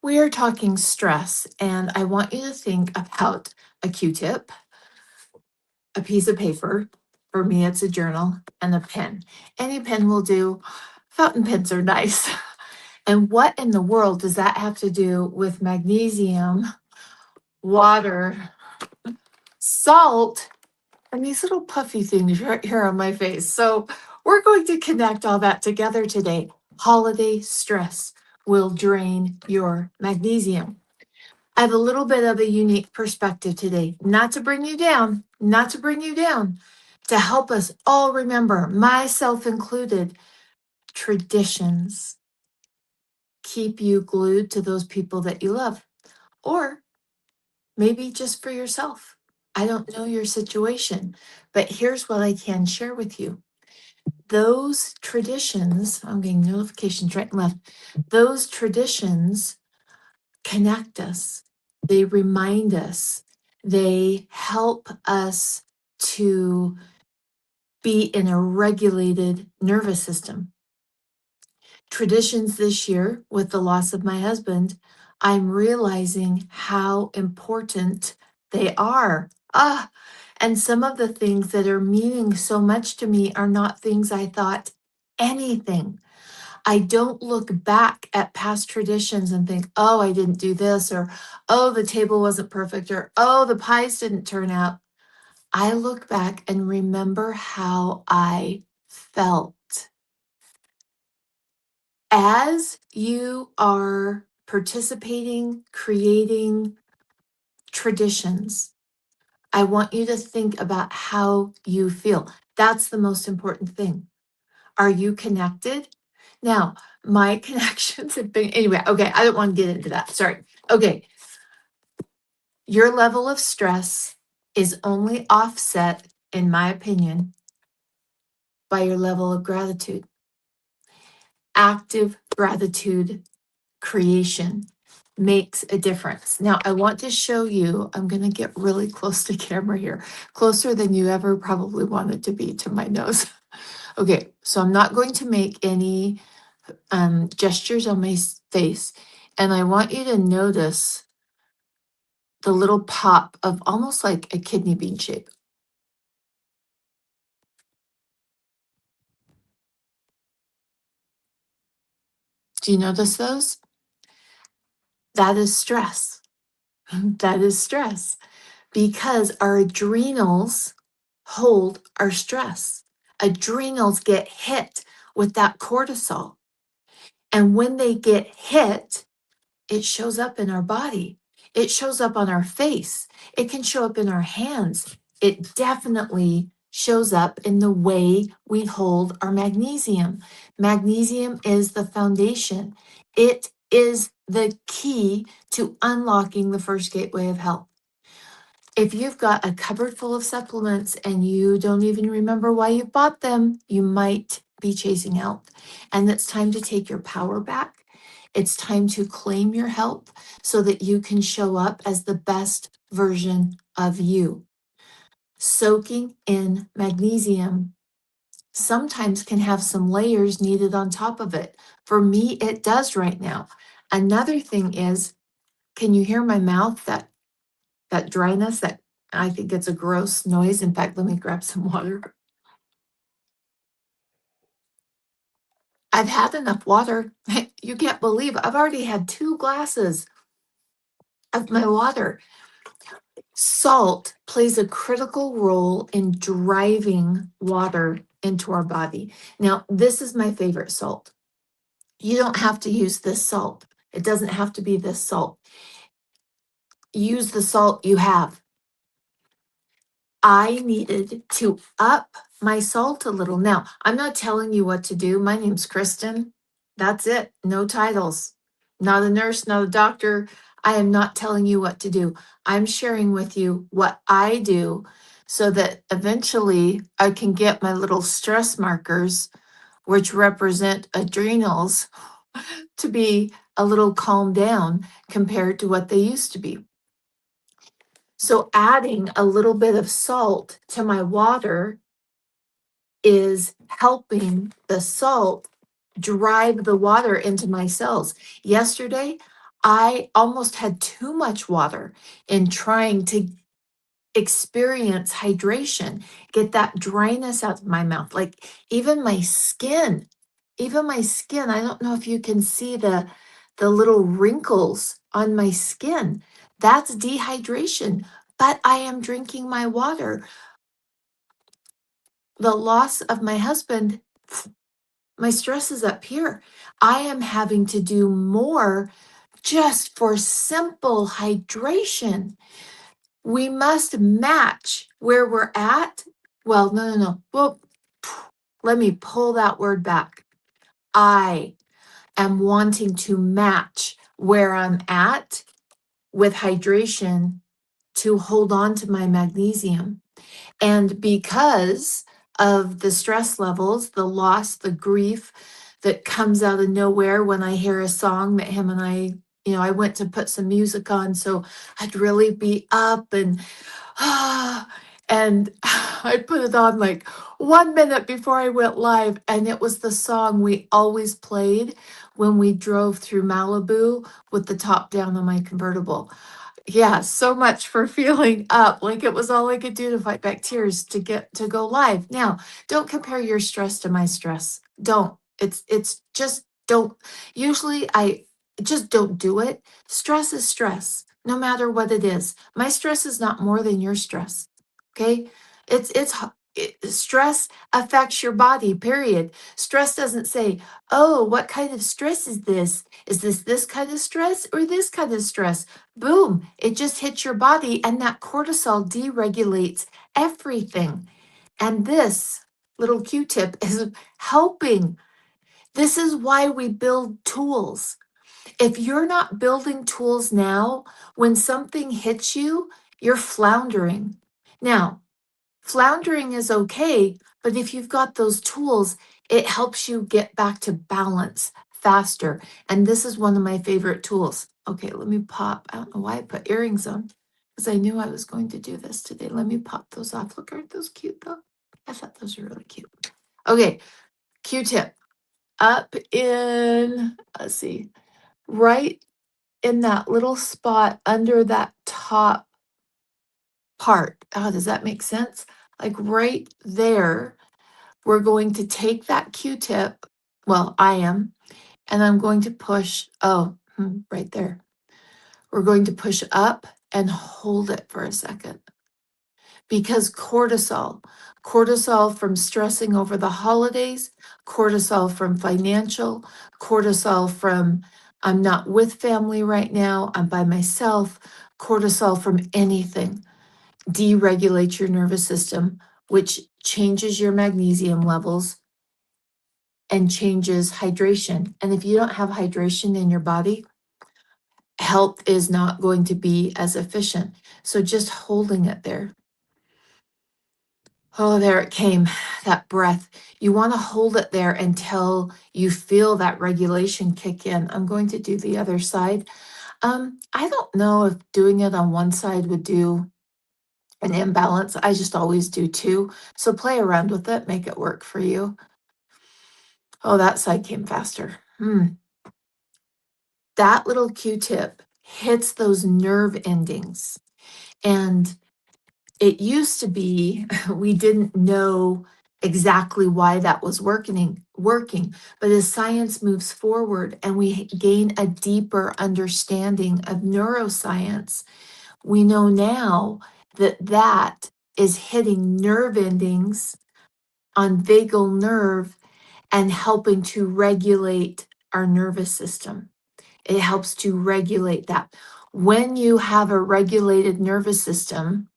We are talking stress, and I want you to think about a Q-tip, a piece of paper. For me, it's a journal and a pen. Any pen will do. Fountain pens are nice. And what in the world does that have to do with magnesium, water, salt, and these little puffy things right here on my face? So we're going to connect all that together today. Holiday stress will drain your magnesium. I have a little bit of a unique perspective today, not to bring you down, not to bring you down, to help us all remember, myself included, traditions keep you glued to those people that you love, or maybe just for yourself. I don't know your situation, but here's what I can share with you. Those traditions, I'm getting notifications right and left, those traditions connect us, they remind us, they help us to be in a regulated nervous system. Traditions this year, with the loss of my husband, I'm realizing how important they are. And some of the things that are meaning so much to me are not things I thought anything. I don't look back at past traditions and think, oh, I didn't do this, or oh, the table wasn't perfect, or oh, the pies didn't turn out. I look back and remember how I felt. As you are participating, creating traditions, I want you to think about how you feel. That's the most important thing. Are you connected? Now, my connections have been, anyway, okay, I don't want to get into that. Sorry. Okay. Your level of stress is only offset, in my opinion, by your level of gratitude. Active gratitude creation makes a difference. Now, I want to show you, I'm going to get really close to camera here, closer than you ever probably wanted to be to my nose. Okay, so I'm not going to make any gestures on my face. And I want you to notice the little pop of almost like a kidney bean shape. Do you notice those? That is stress. That is stress because our adrenals hold our stress. Adrenals get hit with that cortisol. And when they get hit, it shows up in our body. It shows up on our face. It can show up in our hands. It definitely shows up in the way we hold our magnesium. Magnesium is the foundation. It is the key to unlocking the first gateway of health. If you've got a cupboard full of supplements and you don't even remember why you bought them, you might be chasing health. And it's time to take your power back. It's time to claim your health so that you can show up as the best version of you. Soaking in magnesium sometimes can have some layers needed on top of it. For me, it does right now. Another thing is, can you hear my mouth, that dryness, that I think it's a gross noise. In fact, let me grab some water. I've had enough water. You can't believe I've already had 2 glasses of my water. Salt plays a critical role in driving water into our body. Now, this is my favorite salt. You don't have to use this salt. It doesn't have to be this salt. Use the salt you have. I needed to up my salt a little. Now, I'm not telling you what to do. My name's Kristen. That's it. No titles. Not a nurse, not a doctor. I am not telling you what to do. I'm sharing with you what I do so that eventually I can get my little stress markers, which represent adrenals, to be a little calmed down compared to what they used to be. So adding a little bit of salt to my water is helping the salt drive the water into my cells. Yesterday, I almost had too much water in trying to experience hydration, get that dryness out of my mouth. Like even my skin, I don't know if you can see the little wrinkles on my skin. That's dehydration, but I am drinking my water. The loss of my husband, my stress is up here. I am having to do more just for simple hydration. We must match where we're at. Well, no, no, no. Well, let me pull that word back. I am wanting to match where I'm at with hydration to hold on to my magnesium. And because of the stress levels, the loss, the grief that comes out of nowhere when I hear a song that him and I went to put some music on. So I'd really be up and and I put it on like 1 minute before I went live, and it was the song we always played when we drove through Malibu with the top down on my convertible. Yeah, so much for feeling up, like it was all I could do to fight back tears to get to go live. Now, don't compare your stress to my stress. Don't. It's just don't. Usually I just don't do it. Stress is stress, no matter what it is. My stress is not more than your stress. Okay? Stress affects your body, period. Stress doesn't say, "Oh, what kind of stress is this? Is this kind of stress or this kind of stress?" Boom, it just hits your body, and that cortisol deregulates everything. And this little Q-tip is helping. This is why we build tools. If you're not building tools now, when something hits you, you're floundering. Now, floundering is okay, but if you've got those tools, it helps you get back to balance faster. And this is one of my favorite tools. Okay, let me pop. I don't know why I put earrings on because I knew I was going to do this today. Let me pop those off. Look, aren't those cute though? I thought those were really cute. Okay, Q-tip up in, let's see, right in that little spot under that top part. Oh, does that make sense? Like right there, we're going to take that Q-tip. Well, I am, and I'm going to push. Oh, right there. We're going to push up and hold it for a second because cortisol from stressing over the holidays, cortisol from financial, cortisol from I'm not with family right now, I'm by myself, cortisol from anything deregulates your nervous system, which changes your magnesium levels and changes hydration. And if you don't have hydration in your body, health is not going to be as efficient. So just holding it there. Oh, there it came, that breath. You want to hold it there until you feel that regulation kick in. I'm going to do the other side. I don't know if doing it on one side would do an imbalance. I just always do two. So play around with it, make it work for you. Oh, that side came faster. That little Q-tip hits those nerve endings. And it used to be we didn't know exactly why that was working. But as science moves forward and we gain a deeper understanding of neuroscience, we know now that that is hitting nerve endings on vagal nerve and helping to regulate our nervous system. It helps to regulate that. When you have a regulated nervous system,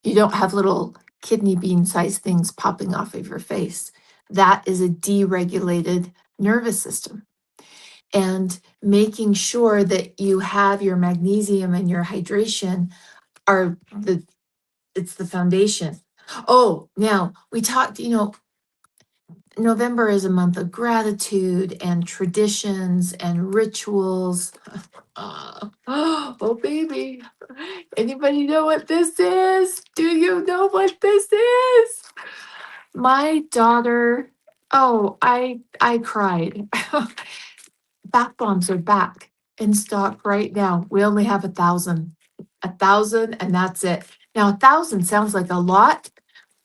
you don't have little kidney bean sized things popping off of your face. That is a deregulated nervous system. And making sure that you have your magnesium and your hydration are it's the foundation. Oh, now we talked, November is a month of gratitude and traditions and rituals. Oh, baby. Anybody know what this is? Do you know what this is? My daughter, oh, I cried. bath bombs are back in stock right now. We only have 1,000. 1,000 and that's it. Now 1,000 sounds like a lot,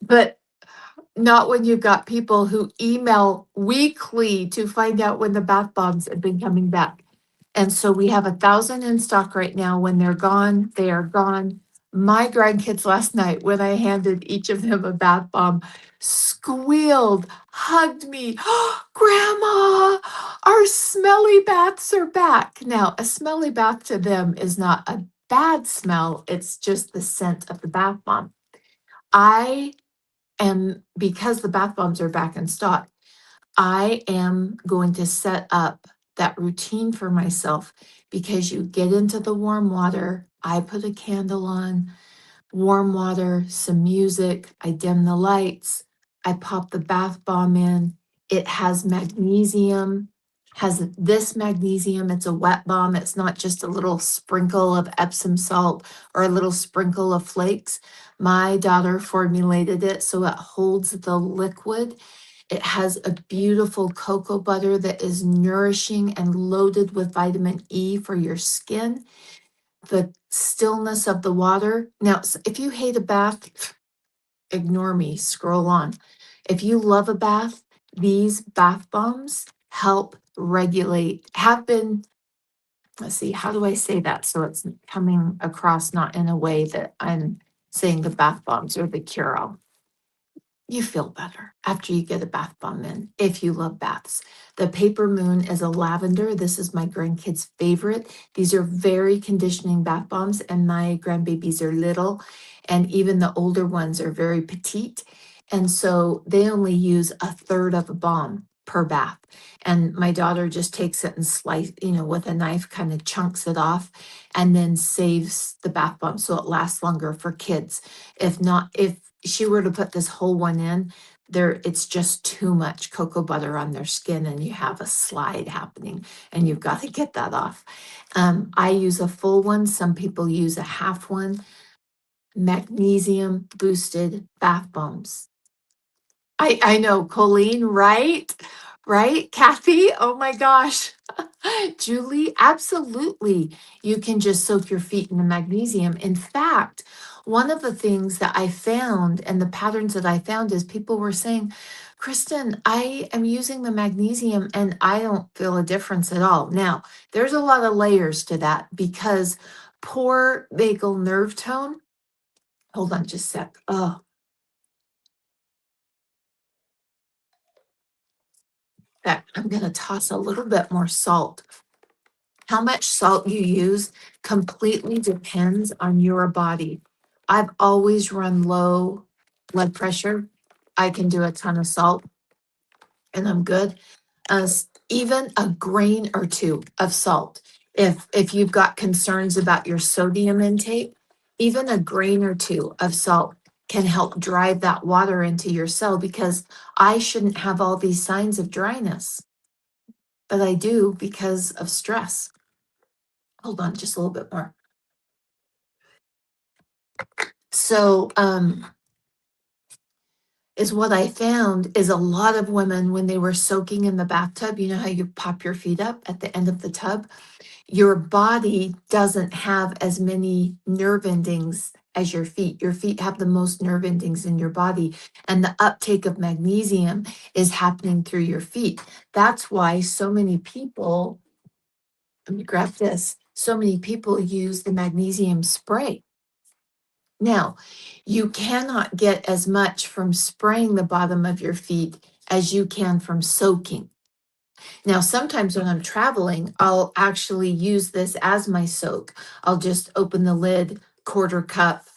but not when you've got people who email weekly to find out when the bath bombs have been coming back. And so we have 1,000 in stock right now. When they're gone, they are gone. My grandkids last night, when I handed each of them a bath bomb, squealed, hugged me. "Oh, Grandma, our smelly baths are back." Now, a smelly bath to them is not a bad smell, it's just the scent of the bath bomb. I am, because the bath bombs are back in stock, I am going to set up that routine for myself because you get into the warm water. I put a candle on, warm water, some music. I dim the lights. I pop the bath bomb in. It has magnesium, has this magnesium. It's a wet bomb. It's not just a little sprinkle of Epsom salt or a little sprinkle of flakes. My daughter formulated it so it holds the liquid. It has a beautiful cocoa butter that is nourishing and loaded with vitamin E for your skin. The stillness of the water. Now, if you hate a bath, ignore me, scroll on. If you love a bath, these bath bombs help regulate, have been, let's see, how do I say that so it's coming across not in a way that I'm saying the bath bombs are the cure all. You feel better after you get a bath bomb in, if you love baths. The Paper Moon is a lavender. This is my grandkids' favorite. These are very conditioning bath bombs, and my grandbabies are little, and even the older ones are very petite. And so they only use a third of a bomb per bath. And my daughter just takes it and with a knife, kind of chunks it off, and then saves the bath bomb so it lasts longer for kids. If she were to put this whole one in, it's just too much cocoa butter on their skin and you have a slide happening and you've got to get that off. I use a full one. Some people use a half one. Magnesium boosted bath bombs. I know, Colleen, right? Right? Kathy? Oh my gosh. Julie, absolutely. You can just soak your feet in the magnesium. In fact, one of the things that I found and the patterns that I found is people were saying, Kristen, I am using the magnesium and I don't feel a difference at all. Now, there's a lot of layers to that because poor vagal nerve tone. Hold on just a sec. Oh, that I'm going to toss a little bit more salt. How much salt you use completely depends on your body. I've always run low blood pressure. I can do a ton of salt and I'm good. Even a grain or two of salt. If you've got concerns about your sodium intake, even a grain or two of salt can help drive that water into your cell because I shouldn't have all these signs of dryness, but I do because of stress. Hold on just a little bit more. So, is what I found is a lot of women, when they were soaking in the bathtub, you know how you pop your feet up at the end of the tub? Your body doesn't have as many nerve endings as your feet. Your feet have the most nerve endings in your body, and the uptake of magnesium is happening through your feet. That's why so many people, let me grab this, so many people use the magnesium spray. Now, you cannot get as much from spraying the bottom of your feet as you can from soaking. Now, sometimes when I'm traveling, I'll actually use this as my soak. I'll just open the lid, quarter cup,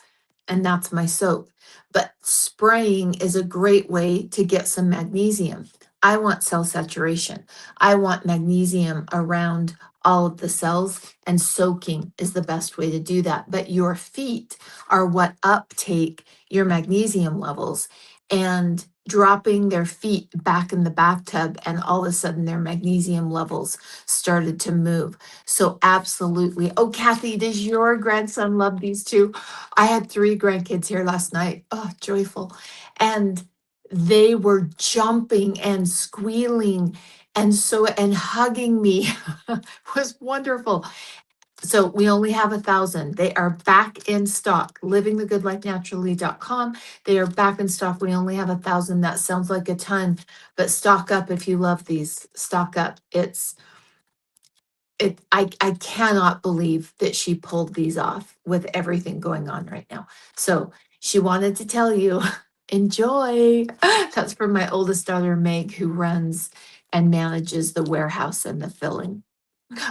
and that's my soak. But spraying is a great way to get some magnesium. I want cell saturation. I want magnesium around all of the cells, and soaking is the best way to do that. But your feet are what uptake your magnesium levels, and dropping their feet back in the bathtub, and all of a sudden their magnesium levels started to move. So, absolutely. Oh, Kathy, does your grandson love these too? I had 3 grandkids here last night. Oh, joyful. And they were jumping and squealing and hugging me. It was wonderful. So we only have 1,000. They are back in stock. Livingthegoodlifenaturally.com. They are back in stock. We only have 1,000. That sounds like a ton, but stock up if you love these. Stock up. I cannot believe that she pulled these off with everything going on right now. So she wanted to tell you, enjoy. That's for my oldest daughter, Meg, who runs and manages the warehouse and the filling.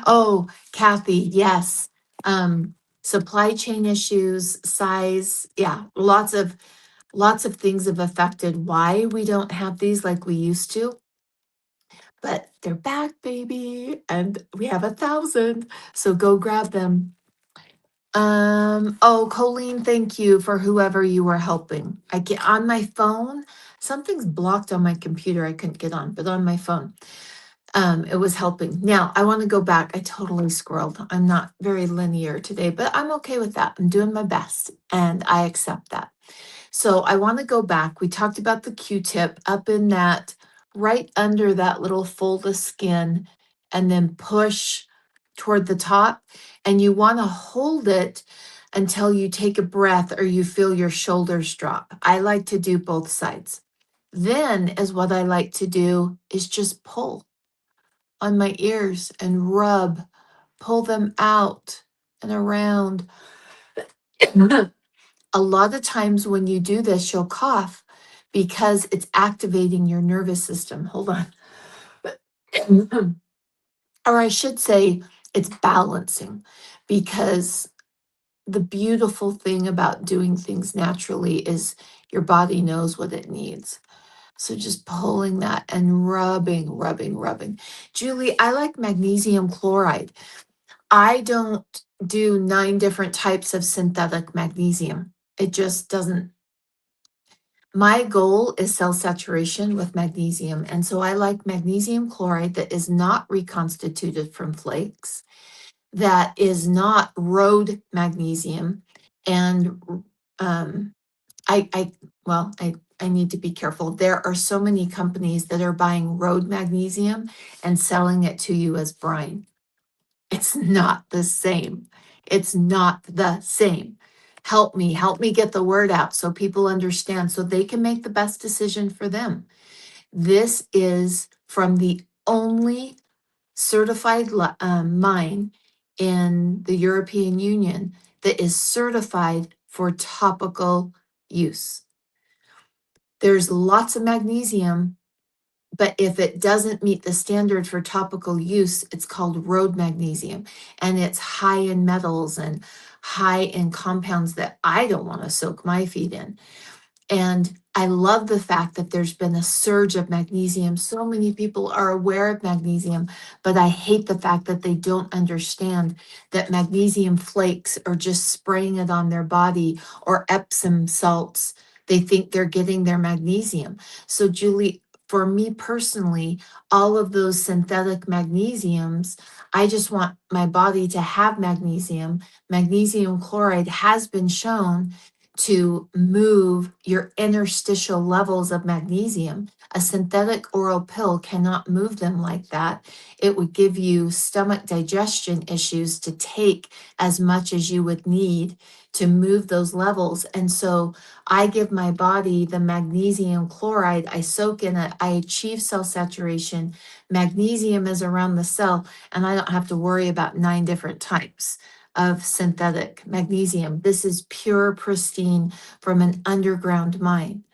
Oh, Kathy, yes. Um, Supply chain issues, size, yeah, lots of things have affected why we don't have these like we used to. But they're back, baby, and we have 1,000. So go grab them. Oh, Colleen, thank you for whoever you were helping. I get on my phone. Something's blocked on my computer. I couldn't get on, but on my phone. It was helping. Now I want to go back. I totally scrolled. I'm not very linear today, but I'm okay with that. I'm doing my best and I accept that. So I want to go back. We talked about the Q-tip up in that, right under that little fold of skin, and then push toward the top. And you want to hold it until you take a breath or you feel your shoulders drop. I like to do both sides. Then, is what I like to do is just pull on my ears and rub, pull them out and around. A lot of times when you do this, you'll cough because it's activating your nervous system. Hold on. Or I should say, it's balancing, because the beautiful thing about doing things naturally is your body knows what it needs. So just pulling that and rubbing, rubbing, rubbing. Julie, I like magnesium chloride. I don't do 9 different types of synthetic magnesium. It just doesn't. My goal is cell saturation with magnesium. And so I like magnesium chloride that is not reconstituted from flakes, that is not road magnesium. And um, I well, I need to be careful. There are so many companies that are buying road magnesium and selling it to you as brine. It's not the same. It's not the same. Help me get the word out so people understand, so they can make the best decision for them. This is from the only certified mine in the European Union that is certified for topical use. There's lots of magnesium, but if it doesn't meet the standard for topical use, it's called road magnesium. And it's high in metals and high in compounds that I don't want to soak my feet in. And I love the fact that there's been a surge of magnesium. So many people are aware of magnesium, but I hate the fact that they don't understand that magnesium flakes are just spraying it on their body, or Epsom salts. They think they're getting their magnesium. So, Julie, for me personally, all of those synthetic magnesiums, I just want my body to have magnesium. Magnesium chloride has been shown to move your interstitial levels of magnesium. A synthetic oral pill cannot move them like that. It would give you stomach digestion issues to take as much as you would need to move those levels. And so I give my body the magnesium chloride, I soak in it, I achieve cell saturation. Magnesium is around the cell, and I don't have to worry about 9 different types of synthetic magnesium. This is pure, pristine from an underground mine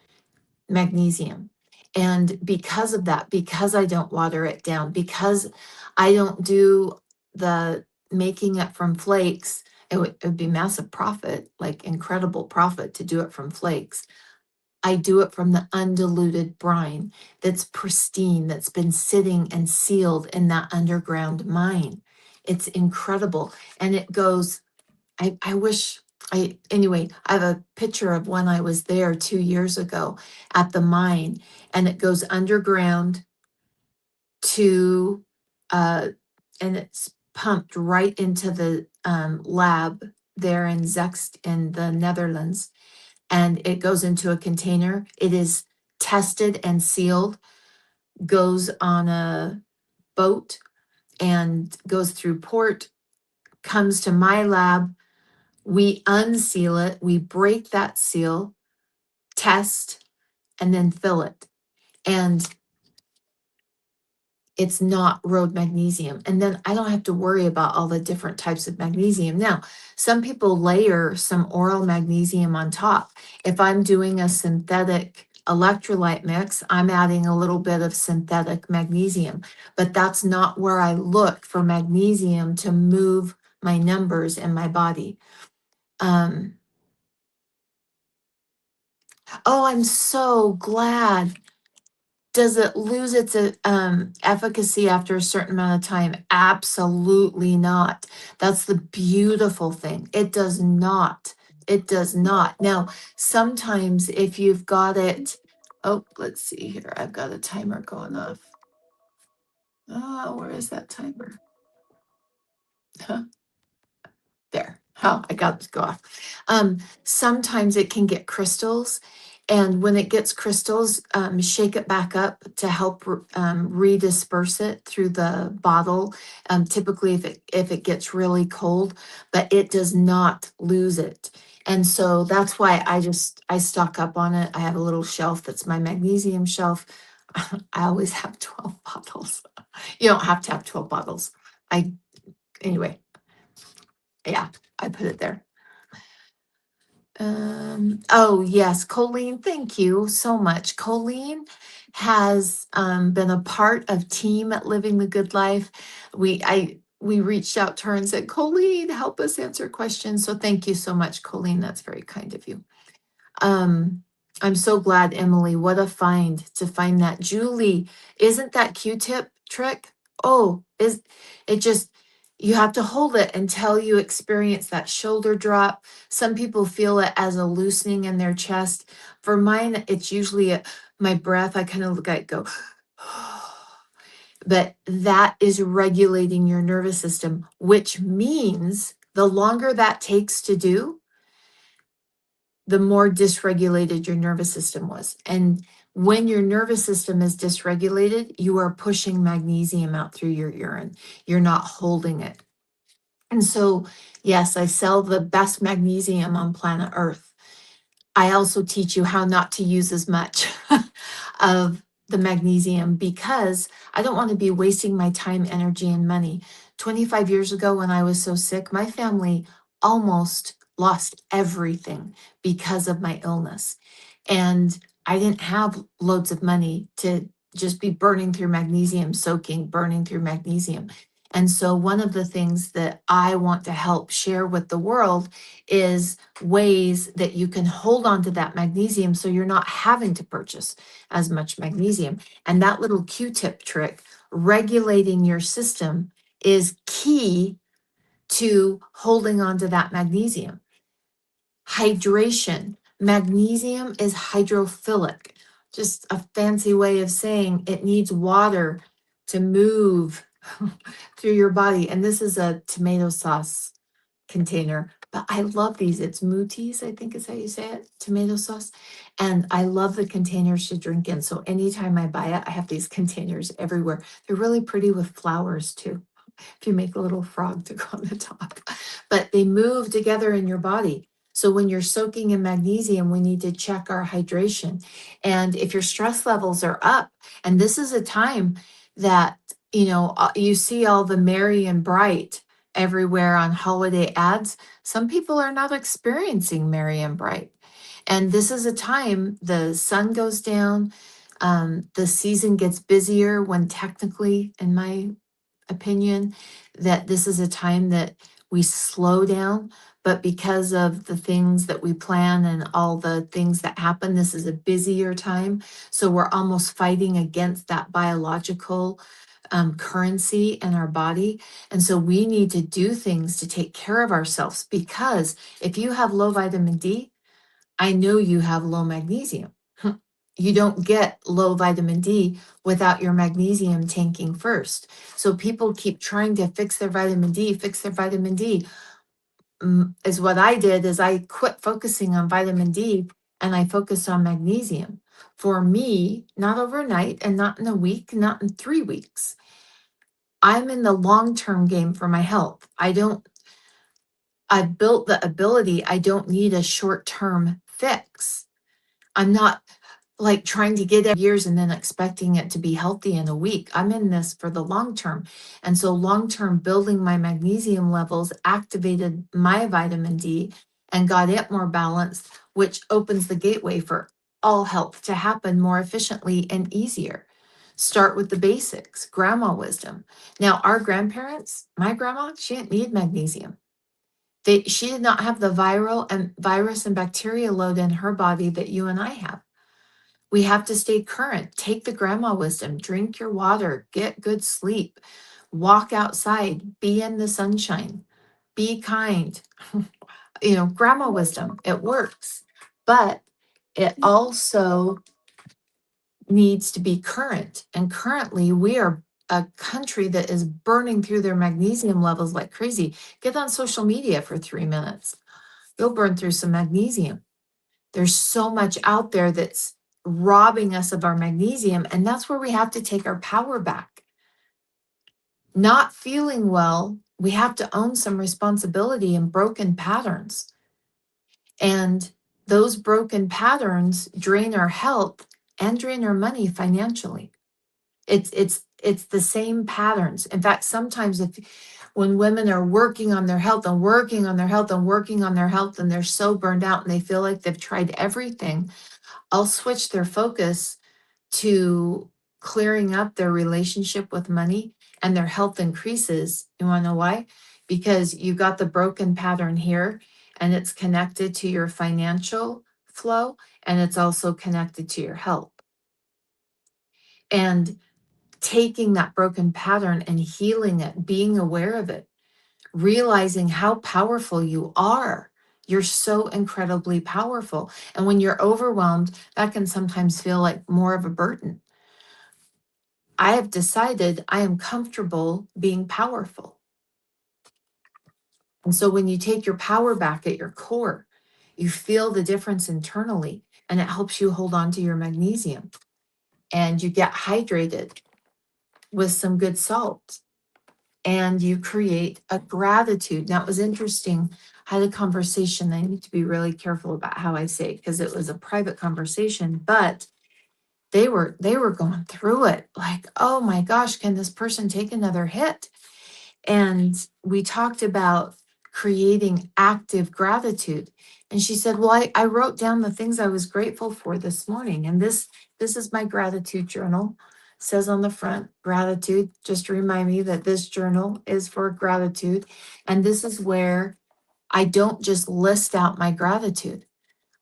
magnesium. And because of that, because I don't water it down, because I don't do the making it from flakes, it would be massive profit, like incredible profit to do it from flakes. I do it from the undiluted brine that's pristine, that's been sitting and sealed in that underground mine. It's incredible. And it goes, I wish anyway, I have a picture of when I was there 2 years ago at the mine, and it goes underground to, uh, and it's pumped right into the lab there in Zext in the Netherlands. And it goes into a container. It is tested and sealed, goes on a boat and goes through port, comes to my lab. We unseal it, we break that seal, test, and then fill it. And it's not road magnesium. And then I don't have to worry about all the different types of magnesium. Now, some people layer some oral magnesium on top. If I'm doing a synthetic electrolyte mix, I'm adding a little bit of synthetic magnesium, but that's not where I look for magnesium to move my numbers in my body. Oh, I'm so glad. Does it lose its efficacy after a certain amount of time? Absolutely not. That's the beautiful thing. It does not. It does not. Now, sometimes if you've got it, oh, let's see here. I've got a timer going off. Oh, where is that timer? Huh, there. Oh, I got it to go off. Sometimes it can get crystals. And when it gets crystals, shake it back up to help redisperse it through the bottle. Typically, if it gets really cold, but it does not lose it. And so that's why I stock up on it. I have a little shelf that's my magnesium shelf. I always have 12 bottles. You don't have to have 12 bottles. Anyway, yeah, I put it there. Oh yes, Colleen, thank you so much. Colleen has been a part of team at Living the Good Life. We reached out to her and said, Colleen, help us answer questions. So thank you so much, Colleen. That's very kind of you. I'm so glad, Emily. What a find to find that. Julie, isn't that Q-tip trick? Oh, is it just you have to hold it until you experience that shoulder drop. Some people feel it as a loosening in their chest. For mine, it's usually my breath. I kind of look at it, go, but that is regulating your nervous system, which means the longer that takes to do, the more dysregulated your nervous system was. And when your nervous system is dysregulated, you are pushing magnesium out through your urine. You're not holding it. And so, yes, I sell the best magnesium on planet Earth. I also teach you how not to use as much of the magnesium because I don't want to be wasting my time, energy, and money. 25 years ago, when I was so sick, my family almost lost everything because of my illness. And I didn't have loads of money to just be burning through magnesium, soaking, burning through magnesium. And so, one of the things that I want to help share with the world is ways that you can hold on to that magnesium so you're not having to purchase as much magnesium. And that little Q-tip trick, regulating your system, is key to holding on to that magnesium. Hydration. Magnesium is hydrophilic, just a fancy way of saying it needs water to move through your body. And this is a tomato sauce container, but I love these. It's Mooties, I think is how you say it, tomato sauce. And I love the containers to drink in. So anytime I buy it, I have these containers everywhere. They're really pretty with flowers too, if you make a little frog to go on the top. But they move together in your body. So when you're soaking in magnesium, we need to check our hydration. And if your stress levels are up, and this is a time that, you see all the merry and bright everywhere on holiday ads. Some people are not experiencing merry and bright. And this is a time the sun goes down, the season gets busier when technically, in my opinion, that this is a time that we slow down. But because of the things that we plan and all the things that happen, this is a busier time. So we're almost fighting against that biological currency in our body. And so we need to do things to take care of ourselves because if you have low vitamin D, I know you have low magnesium. You don't get low vitamin D without your magnesium tanking first. So people keep trying to fix their vitamin D, fix their vitamin D. Is what I did is I quit focusing on vitamin D and I focused on magnesium. For me, not overnight and not in a week, not in 3 weeks. I'm in the long-term game for my health. I've built the ability. I don't need a short-term fix. I'm not like trying to get it years and then expecting it to be healthy in a week. I'm in this for the long term. And so long term, building my magnesium levels activated my vitamin D and got it more balanced, which opens the gateway for all health to happen more efficiently and easier. Start with the basics, grandma wisdom. Now, our grandparents, my grandma, she didn't need magnesium. She did not have the virus and bacteria load in her body that you and I have. We have to stay current. Take the grandma wisdom, drink your water, get good sleep, walk outside, be in the sunshine, be kind. Grandma wisdom, it works. But it also needs to be current. And currently, we are a country that is burning through their magnesium levels like crazy. Get on social media for 3 minutes. You'll burn through some magnesium. There's so much out there that's robbing us of our magnesium, and that's where we have to take our power back. Not feeling well, we have to own some responsibility in broken patterns. And those broken patterns drain our health and drain our money financially. It's the same patterns. In fact, sometimes when women are working on their health and working on their health and working on their health, and they're so burned out and they feel like they've tried everything, I'll switch their focus to clearing up their relationship with money, and their health increases. You want to know why? Because you got the broken pattern here, and it's connected to your financial flow, and it's also connected to your health. And taking that broken pattern and healing it, being aware of it, realizing how powerful you are. You're so incredibly powerful. And when you're overwhelmed, that can sometimes feel like more of a burden. I have decided I am comfortable being powerful. And so when you take your power back at your core, you feel the difference internally, and it helps you hold on to your magnesium. And you get hydrated with some good salt, and you create a gratitude. Now, it was interesting. I had a conversation. I need to be really careful about how I say it because it was a private conversation, but they were going through it like, oh my gosh, can this person take another hit? And we talked about creating active gratitude. And she said, well, I wrote down the things I was grateful for this morning. And this is my gratitude journal. It says on the front, gratitude, just to remind me that this journal is for gratitude. And this is where I don't just list out my gratitude.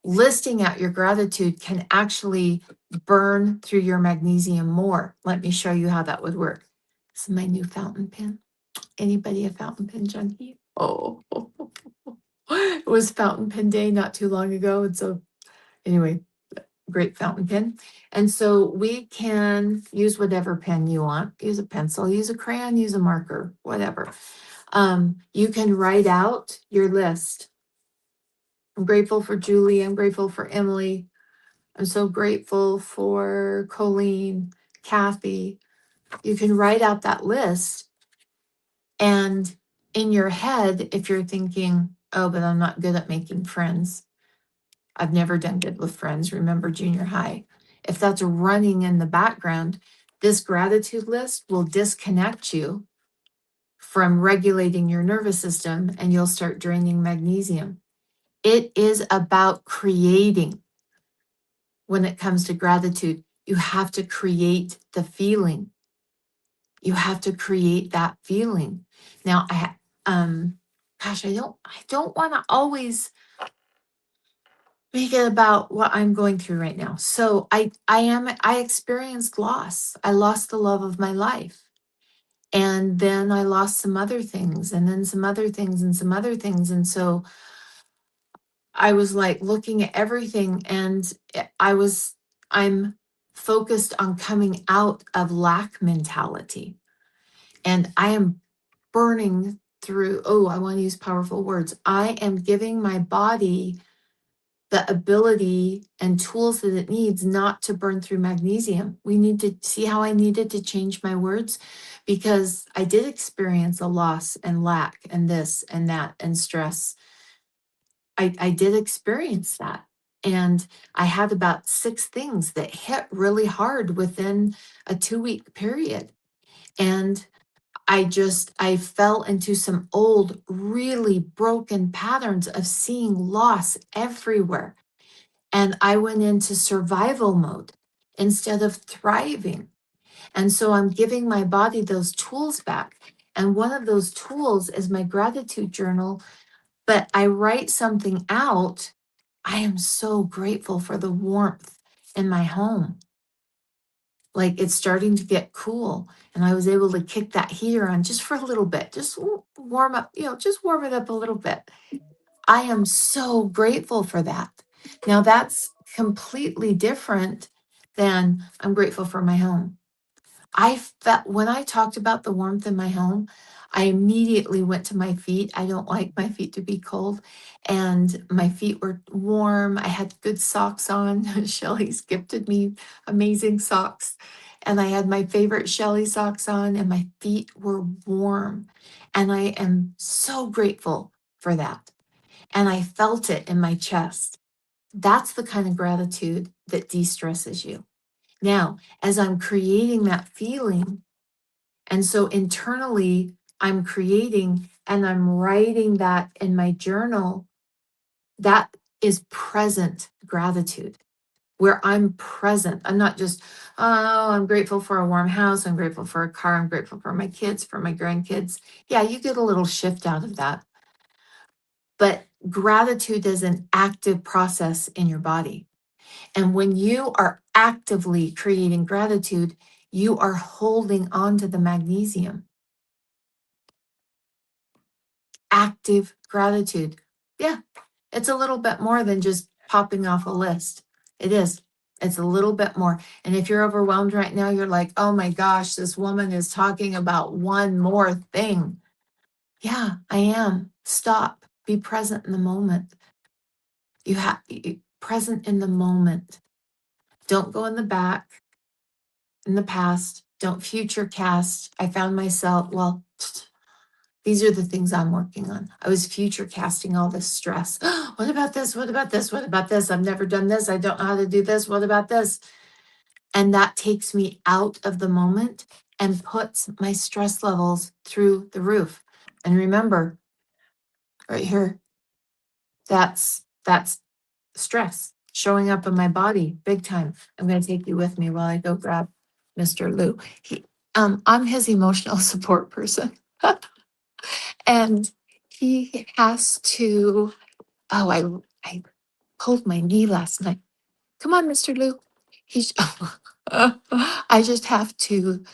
Listing out your gratitude can actually burn through your magnesium more. Let me show you how that would work. This is my new fountain pen. Anybody a fountain pen junkie? Oh, it was fountain pen day not too long ago. And so anyway, great fountain pen. And so we can use whatever pen you want. Use a pencil, use a crayon, use a marker, whatever. You can write out your list. I'm grateful for Julie. I'm grateful for Emily. I'm so grateful for Colleen, Kathy. You can write out that list, and in your head, if you're thinking, oh, but I'm not good at making friends. I've never done good with friends. Remember junior high. If that's running in the background, this gratitude list will disconnect you from regulating your nervous system, and you'll start draining magnesium. It is about creating. When it comes to gratitude, you have to create the feeling. You have to create that feeling. Now, I don't want to always make it about what I'm going through right now. So I experienced loss. I lost the love of my life. And then I lost some other things, and then some other things, and some other things. And so I was like looking at everything, and I'm focused on coming out of lack mentality. And I am burning through, I want to use powerful words. I am giving my body the ability and tools that it needs not to burn through magnesium. We need to see how I needed to change my words, because I did experience a loss and lack and this and that and stress. I did experience that. And I had about 6 things that hit really hard within a 2-week period. And I fell into some old, really broken patterns of seeing loss everywhere. And I went into survival mode instead of thriving. And so I'm giving my body those tools back. And one of those tools is my gratitude journal. But I write something out. I am so grateful for the warmth in my home. Like, it's starting to get cool, and I was able to kick that heater on just for a little bit, just warm up, just warm it up a little bit. I am so grateful for that. Now, that's completely different than I'm grateful for my home. I felt when I talked about the warmth in my home, I immediately went to my feet. I don't like my feet to be cold, and my feet were warm. I had good socks on. Shelly's gifted me amazing socks, and I had my favorite Shelly socks on, and my feet were warm. And I am so grateful for that. And I felt it in my chest. That's the kind of gratitude that de stresses you. Now, as I'm creating that feeling, and so internally, I'm creating and I'm writing that in my journal, that is present gratitude, where I'm present. I'm not just, oh, I'm grateful for a warm house. I'm grateful for a car. I'm grateful for my kids, for my grandkids. Yeah, you get a little shift out of that. But gratitude is an active process in your body. And when you are actively creating gratitude, you are holding on to the magnesium. Active gratitude. Yeah, it's a little bit more than just popping off a list. It is. It's a little bit more. And if you're overwhelmed right now, you're like, oh my gosh, this woman is talking about one more thing. Yeah, I am. Stop. Be present in the moment. You have present in the moment. Don't go in the back, in the past. Don't future cast. I found myself, well, these are the things I'm working on. I was future casting all this stress. What about this? What about this? What about this? I've never done this. I don't know how to do this. What about this? And that takes me out of the moment and puts my stress levels through the roof. And remember, right here, that's stress showing up in my body big time. I'm going to take you with me while I go grab Mr. Lou. I'm his emotional support person. And he has to, oh, I pulled my knee last night. Come on, Mr. Lou. He's, I just have to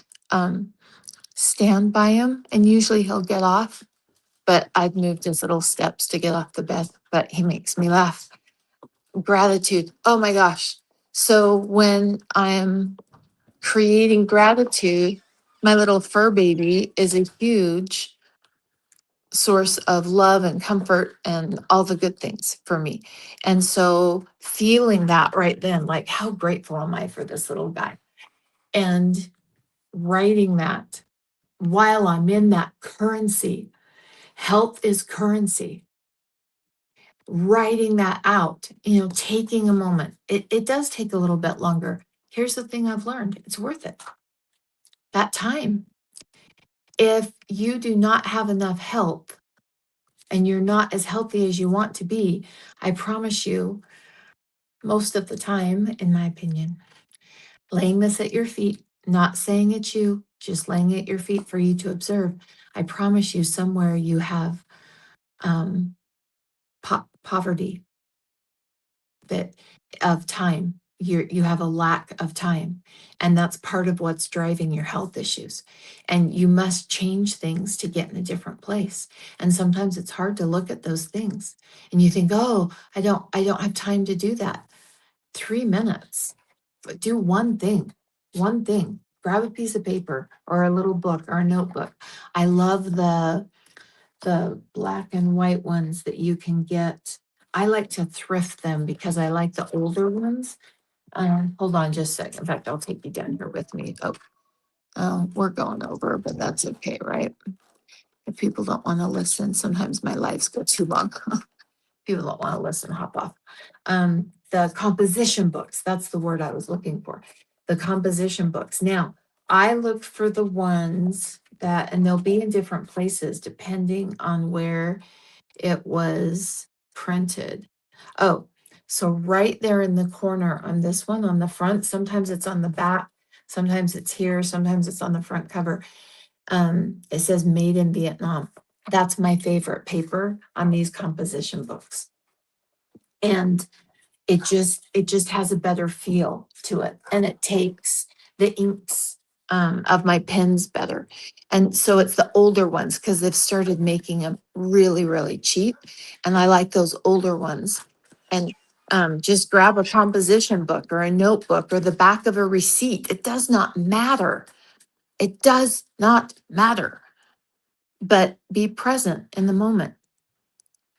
stand by him, and usually he'll get off, but I've moved his little steps to get off the bed, but he makes me laugh. Gratitude. Oh my gosh. So when I'm creating gratitude, my little fur baby is a huge source of love and comfort and all the good things for me. And so feeling that right then, like, how grateful am I for this little guy? And writing that while I'm in that currency, health is currency. Writing that out, taking a moment. It does take a little bit longer. Here's the thing I've learned, it's worth it. That time. If you do not have enough health and you're not as healthy as you want to be, I promise you, most of the time, in my opinion, laying this at your feet, not saying it's you, just laying it at your feet for you to observe. I promise you, somewhere you have um, poverty that of time. You have a lack of time, and that's part of what's driving your health issues. And you must change things to get in a different place. And sometimes it's hard to look at those things, and you think, oh, I don't have time to do that. 3 minutes, but do one thing. Grab a piece of paper or a little book or a notebook. I love the black and white ones that you can get I like to thrift them because I like the older ones. Hold on just a second. In fact, I'll take you down here with me. We're going over, but that's okay, right? If people don't want to listen, sometimes my lives go too long. People don't want to listen, hop off. The composition books, that's the word I was looking for. The composition books. Now, I look for the ones that, and they'll be in different places depending on where it was printed. Oh, so right there in the corner on this one, on the front, sometimes it's on the back, sometimes it's here, sometimes it's on the front cover. It says made in Vietnam. That's my favorite paper on these composition books. And it just has a better feel to it, and it takes the inks of my pens better. And so it's the older ones because they've started making them really, really cheap. And I like those older ones. And just grab a composition book or a notebook or the back of a receipt. It does not matter. It does not matter. But be present in the moment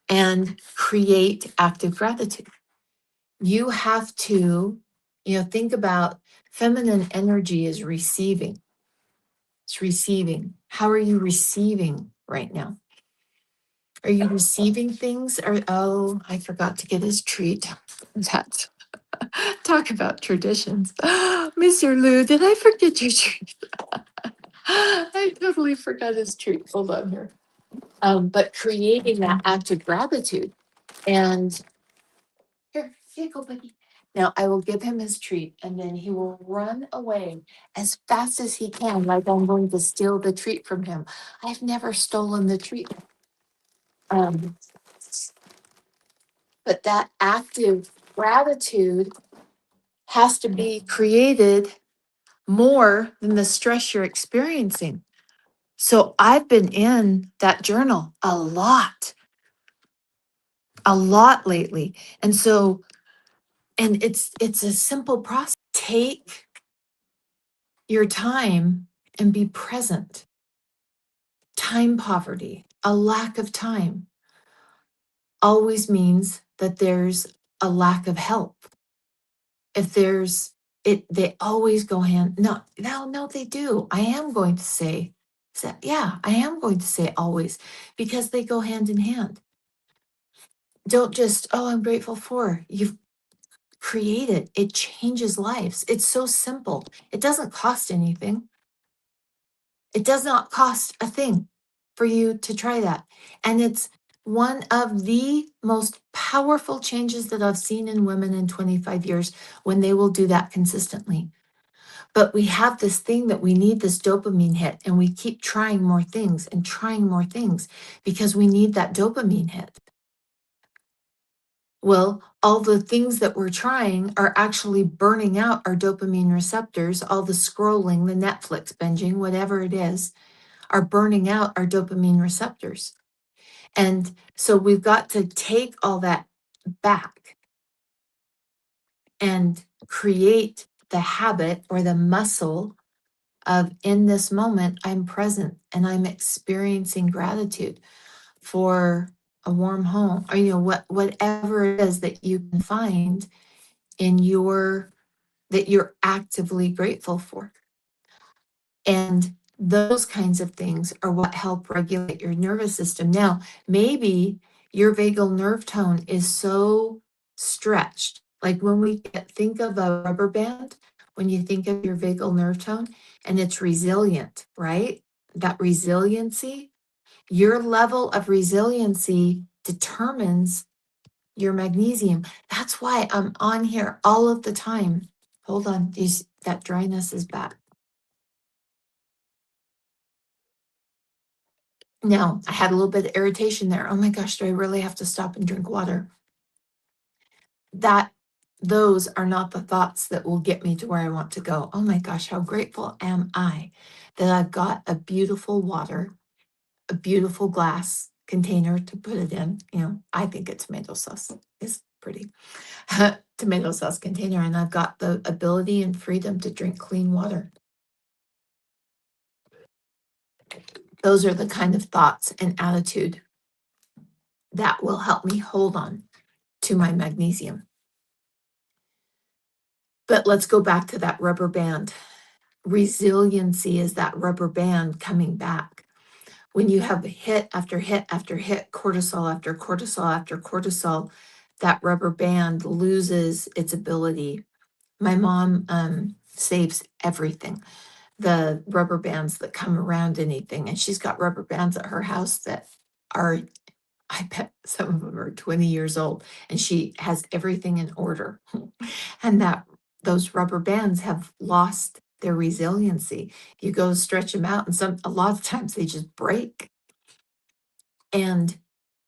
and create active gratitude. You have to, think about feminine energy is receiving. It's receiving. How are you receiving right now? Are you receiving things? Or, oh, I forgot to get his treat. That's talk about traditions. Mr. Lou, did I forget your treat? I totally forgot his treat. Hold on here. But creating that act of gratitude. And here you go, buddy. Now I will give him his treat, and then he will run away as fast as he can, like I'm going to steal the treat from him. I've never stolen the treat. Um, but that active gratitude has to be created more than the stress you're experiencing. So I've been in that journal a lot lately. And so, and it's a simple process. Take your time and be present. Time poverty, a lack of time, always means that there's a lack of help. If there's it, they always go hand. No, they do. I am going to say, yeah, I am going to say always, because they go hand in hand. Don't just, oh, I'm grateful for. You've created, it changes lives. It's so simple. It doesn't cost anything. It does not cost a thing for you to try that. And it's one of the most powerful changes that I've seen in women in 25 years when they will do that consistently. But we have this thing that we need this dopamine hit, and we keep trying more things and trying more things because we need that dopamine hit. Well, all the things that we're trying are actually burning out our dopamine receptors, all the scrolling, the Netflix binging, whatever it is, are burning out our dopamine receptors. And so we've got to take all that back and create the habit or the muscle of, in this moment, I'm present and I'm experiencing gratitude for a warm home, or whatever it is that you can find in that you're actively grateful for. And those kinds of things are what help regulate your nervous system. Now, maybe your vagal nerve tone is so stretched. Like when think of a rubber band, when you think of your vagal nerve tone, and it's resilient, right? That resiliency, your level of resiliency determines your magnesium. That's why I'm on here all of the time. Hold on, that dryness is back. Now, I had a little bit of irritation there. Oh my gosh, do I really have to stop and drink water? Those are not the thoughts that will get me to where I want to go. Oh my gosh, how grateful am I that I've got a beautiful water, a beautiful glass container to put it in. I think a tomato sauce is pretty. Tomato sauce container, and I've got the ability and freedom to drink clean water. Those are the kind of thoughts and attitude that will help me hold on to my magnesium. But let's go back to that rubber band. Resiliency is that rubber band coming back. When you have hit after hit after hit, cortisol after cortisol after cortisol, that rubber band loses its ability. My mom saves everything, the rubber bands that come around anything. And she's got rubber bands at her house that are, I bet some of them are 20 years old, and she has everything in order. And those rubber bands have lost their resiliency. You go stretch them out, and a lot of times they just break. And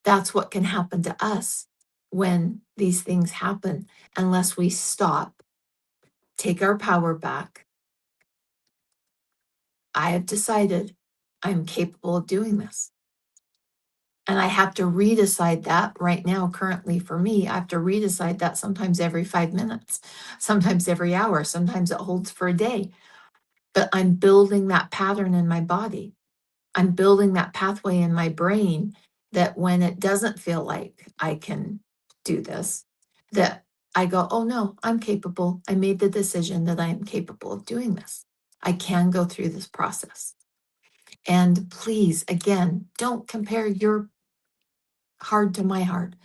that's what can happen to us when these things happen, unless we stop, take our power back. I have decided I'm capable of doing this. And I have to redecide that right now, currently for me. I have to redecide that sometimes every 5 minutes, sometimes every hour, sometimes it holds for a day. But I'm building that pattern in my body. I'm building that pathway in my brain that when it doesn't feel like I can do this, that I go, oh no, I'm capable. I made the decision that I am capable of doing this. I can go through this process. And please, again, don't compare your hard to my hard.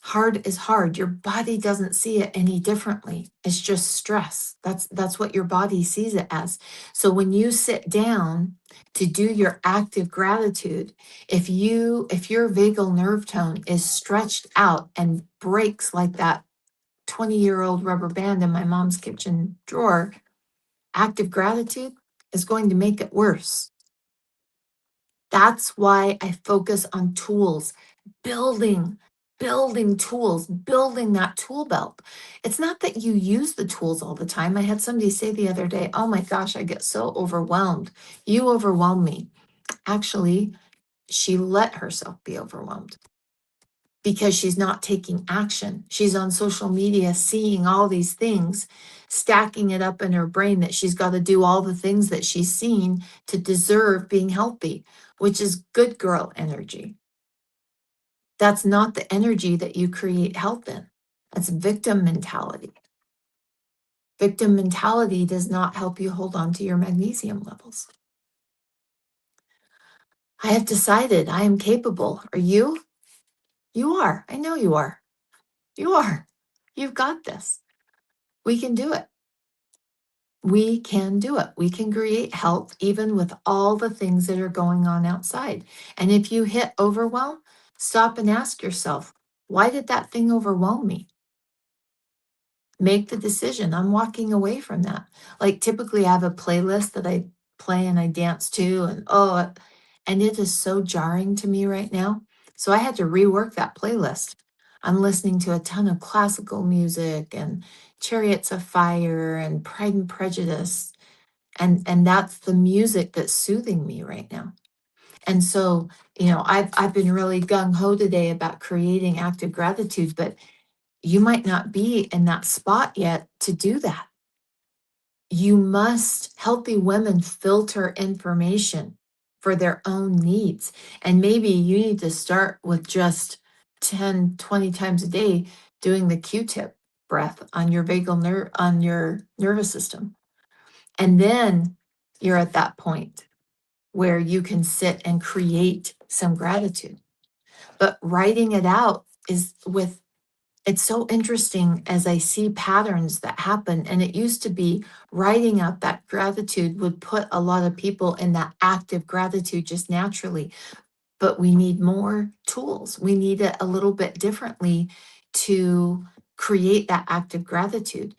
Hard is hard. Your body doesn't see it any differently. It's just stress. That's what your body sees it as. So when you sit down to do your active gratitude, if your vagal nerve tone is stretched out and breaks like that 20-year-old rubber band in my mom's kitchen drawer, active gratitude is going to make it worse. That's why I focus on tools, building, building tools, building that tool belt. It's not that you use the tools all the time. I had somebody say the other day, oh my gosh, I get so overwhelmed. You overwhelm me. Actually, she let herself be overwhelmed because she's not taking action. She's on social media seeing all these things, stacking it up in her brain that she's got to do all the things that she's seen to deserve being healthy, which is good girl energy. That's not the energy that you create health in. That's victim mentality. Victim mentality does not help you hold on to your magnesium levels. I have decided I am capable. Are you? You are. I know you are. You are. You've got this. We can do it. We can do it. We can create health even with all the things that are going on outside. And if you hit overwhelm, stop and ask yourself, why did that thing overwhelm me? Make the decision. I'm walking away from that. Like typically I have a playlist that I play and I dance to, and it is so jarring to me right now. So I had to rework that playlist. I'm listening to a ton of classical music and Chariots of Fire and Pride and Prejudice. And that's the music that's soothing me right now. And so, I've been really gung ho today about creating active gratitude, but you might not be in that spot yet to do that. Healthy women filter information for their own needs. And maybe you need to start with just 10, 20 times a day doing the Q-tip breath on your vagal nerve, on your nervous system. And then you're at that point where you can sit and create some gratitude. But writing it out it's so interesting as I see patterns that happen. And it used to be writing out that gratitude would put a lot of people in that active gratitude just naturally. But we need more tools. We need it a little bit differently to create that active gratitude.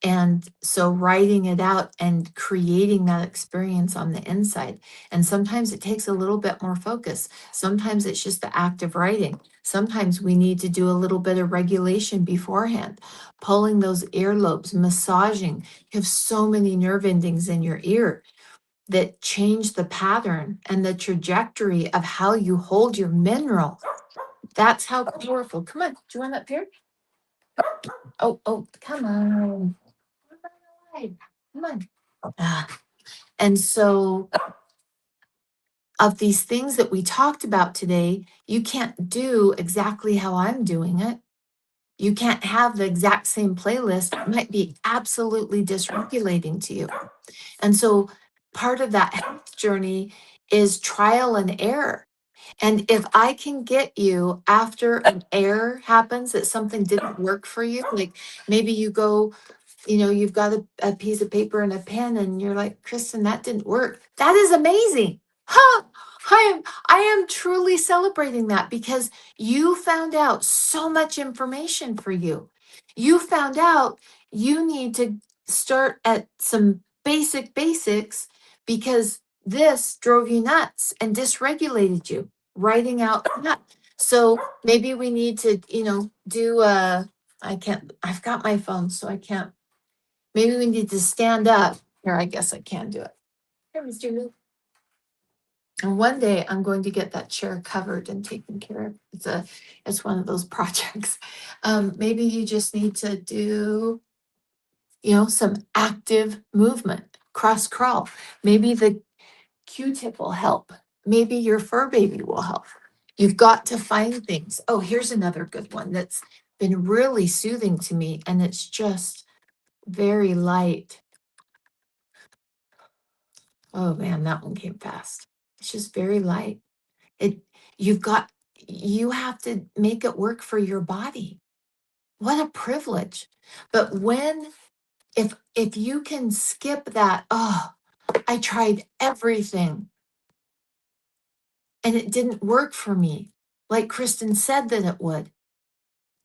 And so writing it out and creating that experience on the inside. And sometimes it takes a little bit more focus. Sometimes it's just the act of writing. Sometimes we need to do a little bit of regulation beforehand, pulling those earlobes, massaging. You have so many nerve endings in your ear that change the pattern and the trajectory of how you hold your mineral. That's how powerful. Come on, do you want up here? Oh, come on. Come on. And so, of these things that we talked about today, you can't do exactly how I'm doing it. You can't have the exact same playlist. It might be absolutely dysregulating to you. And so part of that health journey is trial and error. And if I can get you after an error happens that something didn't work for you, like maybe you go, you've got a piece of paper and a pen and you're like, Kristen, that didn't work. That is amazing. Huh. I am truly celebrating that because you found out so much information for you. You found out you need to start at some basics because this drove you nuts and dysregulated you, writing out that. So maybe we need to, do I can't, I've got my phone, so I can't. Maybe we need to stand up. Here, I guess I can do it. Here, Mr. Luke. And one day I'm going to get that chair covered and taken care of. It's one of those projects. Maybe you just need to do, some active movement, cross crawl. Maybe the Q-tip will help. Maybe your fur baby will help. You've got to find things. Oh, here's another good one that's been really soothing to me, and it's just very light. Oh man, that one came fast. It's just very light. It you've got you have to make it work for your body. What a privilege. But if you can skip that, oh, I tried everything and it didn't work for me, like Kristen said that it would.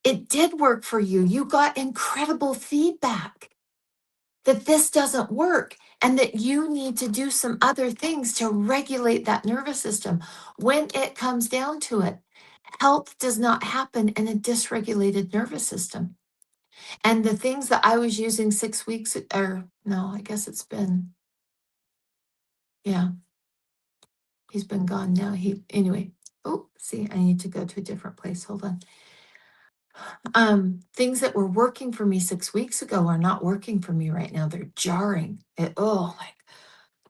It did work for you. You got incredible feedback that this doesn't work and that you need to do some other things to regulate that nervous system. When it comes down to it, health does not happen in a dysregulated nervous system. And the things that I was using 6 weeks, or no, I guess it's been, yeah, he's been gone now. Anyway, oh, see, I need to go to a different place. Hold on. Things that were working for me 6 weeks ago are not working for me right now. They're jarring. Like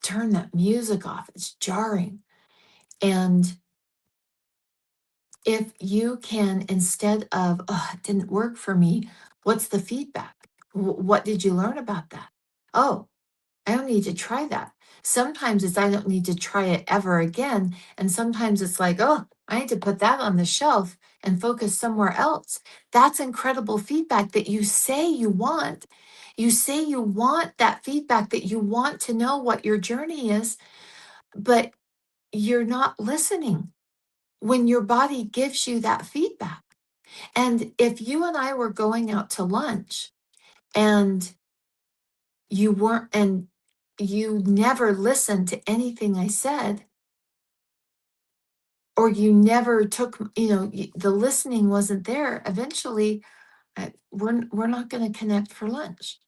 turn that music off. It's jarring. And if you can, instead of, oh, it didn't work for me, what's the feedback? What did you learn about that? Oh, I don't need to try that. Sometimes it's I don't need to try it ever again. And sometimes it's like, oh, I need to put that on the shelf and focus somewhere else. That's incredible feedback that you say you want. You say you want that feedback, that you want to know what your journey is, but you're not listening when your body gives you that feedback. And if you and I were going out to lunch and you weren't, and you never listened to anything I said, or you never took, the listening wasn't there, eventually we're not going to connect for lunch.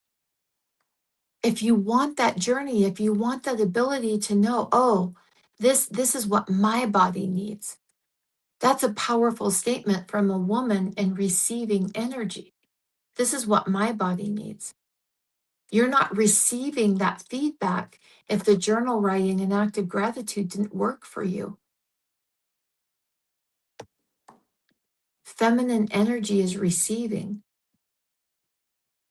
If you want that journey, if you want that ability to know, oh, this is what my body needs. That's a powerful statement from a woman in receiving energy. This is what my body needs. You're not receiving that feedback if the journal writing and active gratitude didn't work for you. Feminine energy is receiving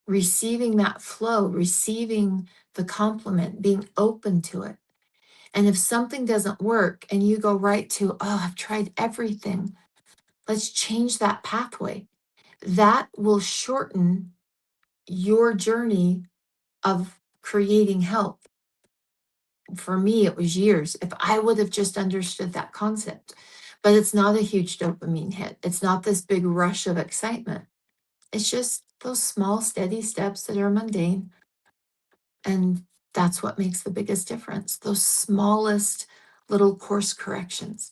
that flow, receiving the compliment, being open to it. And if something doesn't work and you go right to, oh, I've tried everything, let's change that pathway. That will shorten your journey of creating health. For me, it was years. If I would have just understood that concept, but it's not a huge dopamine hit. It's not this big rush of excitement. It's just those small, steady steps that are mundane. And that's what makes the biggest difference. Those smallest little course corrections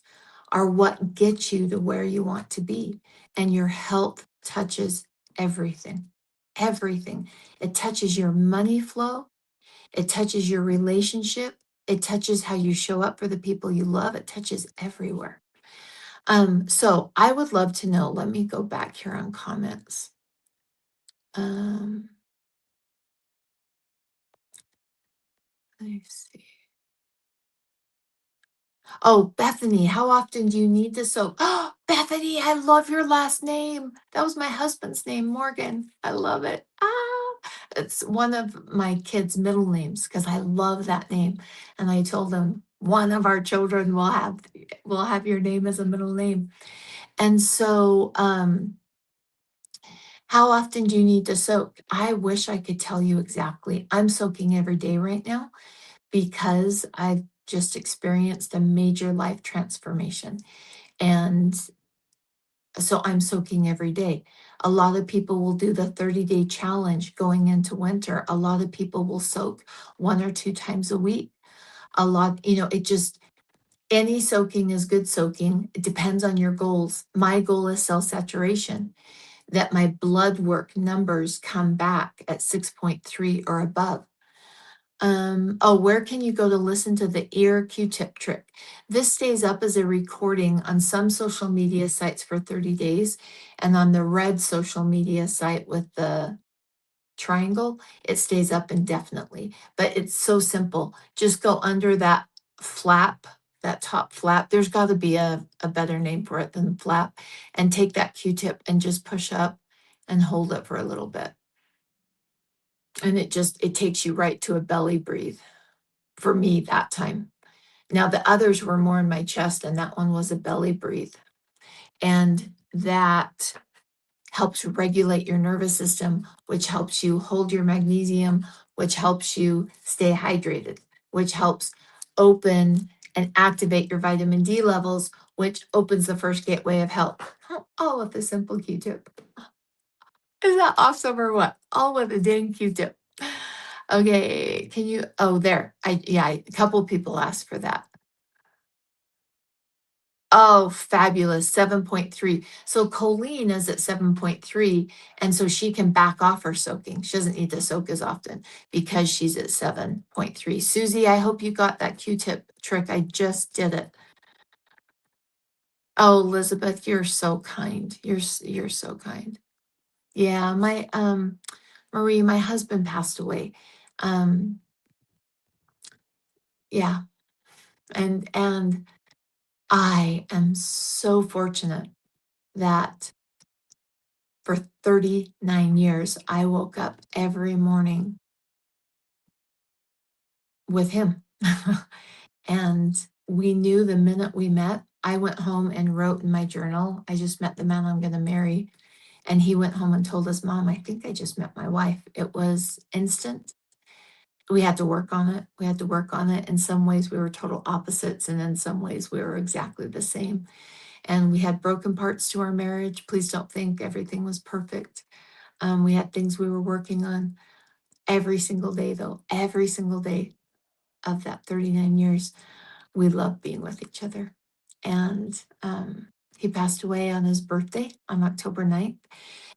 are what get you to where you want to be. And your health touches everything. Everything. It touches your money flow. It touches your relationship. It touches how you show up for the people you love. It touches everywhere. So I would love to know. Let me go back here on comments. Let's see. Oh, Bethany, how often do you need to soak? Bethany, I love your last name. That was my husband's name, Morgan. I love it. It's one of my kids' middle names because I love that name. And I told him one of our children will have your name as a middle name. And so, how often do you need to soak? I wish I could tell you exactly. I'm soaking every day right now because I've just experienced a major life transformation. And so I'm soaking every day. A lot of people will do the 30-day challenge going into winter. A lot of people will soak 1 or 2 times a week. It just, any soaking is good soaking. It depends on your goals. My goal is cell saturation, that my blood work numbers come back at 6.3 or above. Where can you go to listen to the ear Q-tip trick? This stays up as a recording on some social media sites for 30 days, and on the red social media site with the triangle, it stays up indefinitely. But it's so simple. Just go under that flap, that top flap. There's got to be a better name for it than flap, and take that Q-tip and just push up and hold it for a little bit. And it takes you right to a belly breathe for me that time. Now, the others were more in my chest, and that one was a belly breathe. And that helps regulate your nervous system, which helps you hold your magnesium, which helps you stay hydrated, which helps open and activate your vitamin D levels, which opens the first gateway of health. All with a simple Q tip. Is that awesome or what? All with a dang Q tip. Okay, can you? Oh, there. A couple people asked for that. Oh, fabulous, 7.3. So Colleen is at 7.3, and so she can back off her soaking. She doesn't need to soak as often because she's at 7.3. Susie, I hope you got that Q-tip trick. I just did it. Oh, Elizabeth, you're so kind. You're so kind. Yeah, my Marie, my husband passed away. Um, yeah, and I am so fortunate that for 39 years, I woke up every morning with him. And we knew the minute we met, I went home and wrote in my journal, I just met the man I'm going to marry. And he went home and told his mom, I think I just met my wife. It was instant. We had to work on it. We had to work on it. In some ways, we were total opposites. And in some ways, we were exactly the same. And we had broken parts to our marriage. Please don't think everything was perfect. We had things we were working on every single day, though. Every single day of that 39 years, we loved being with each other. And he passed away on his birthday on October 9th.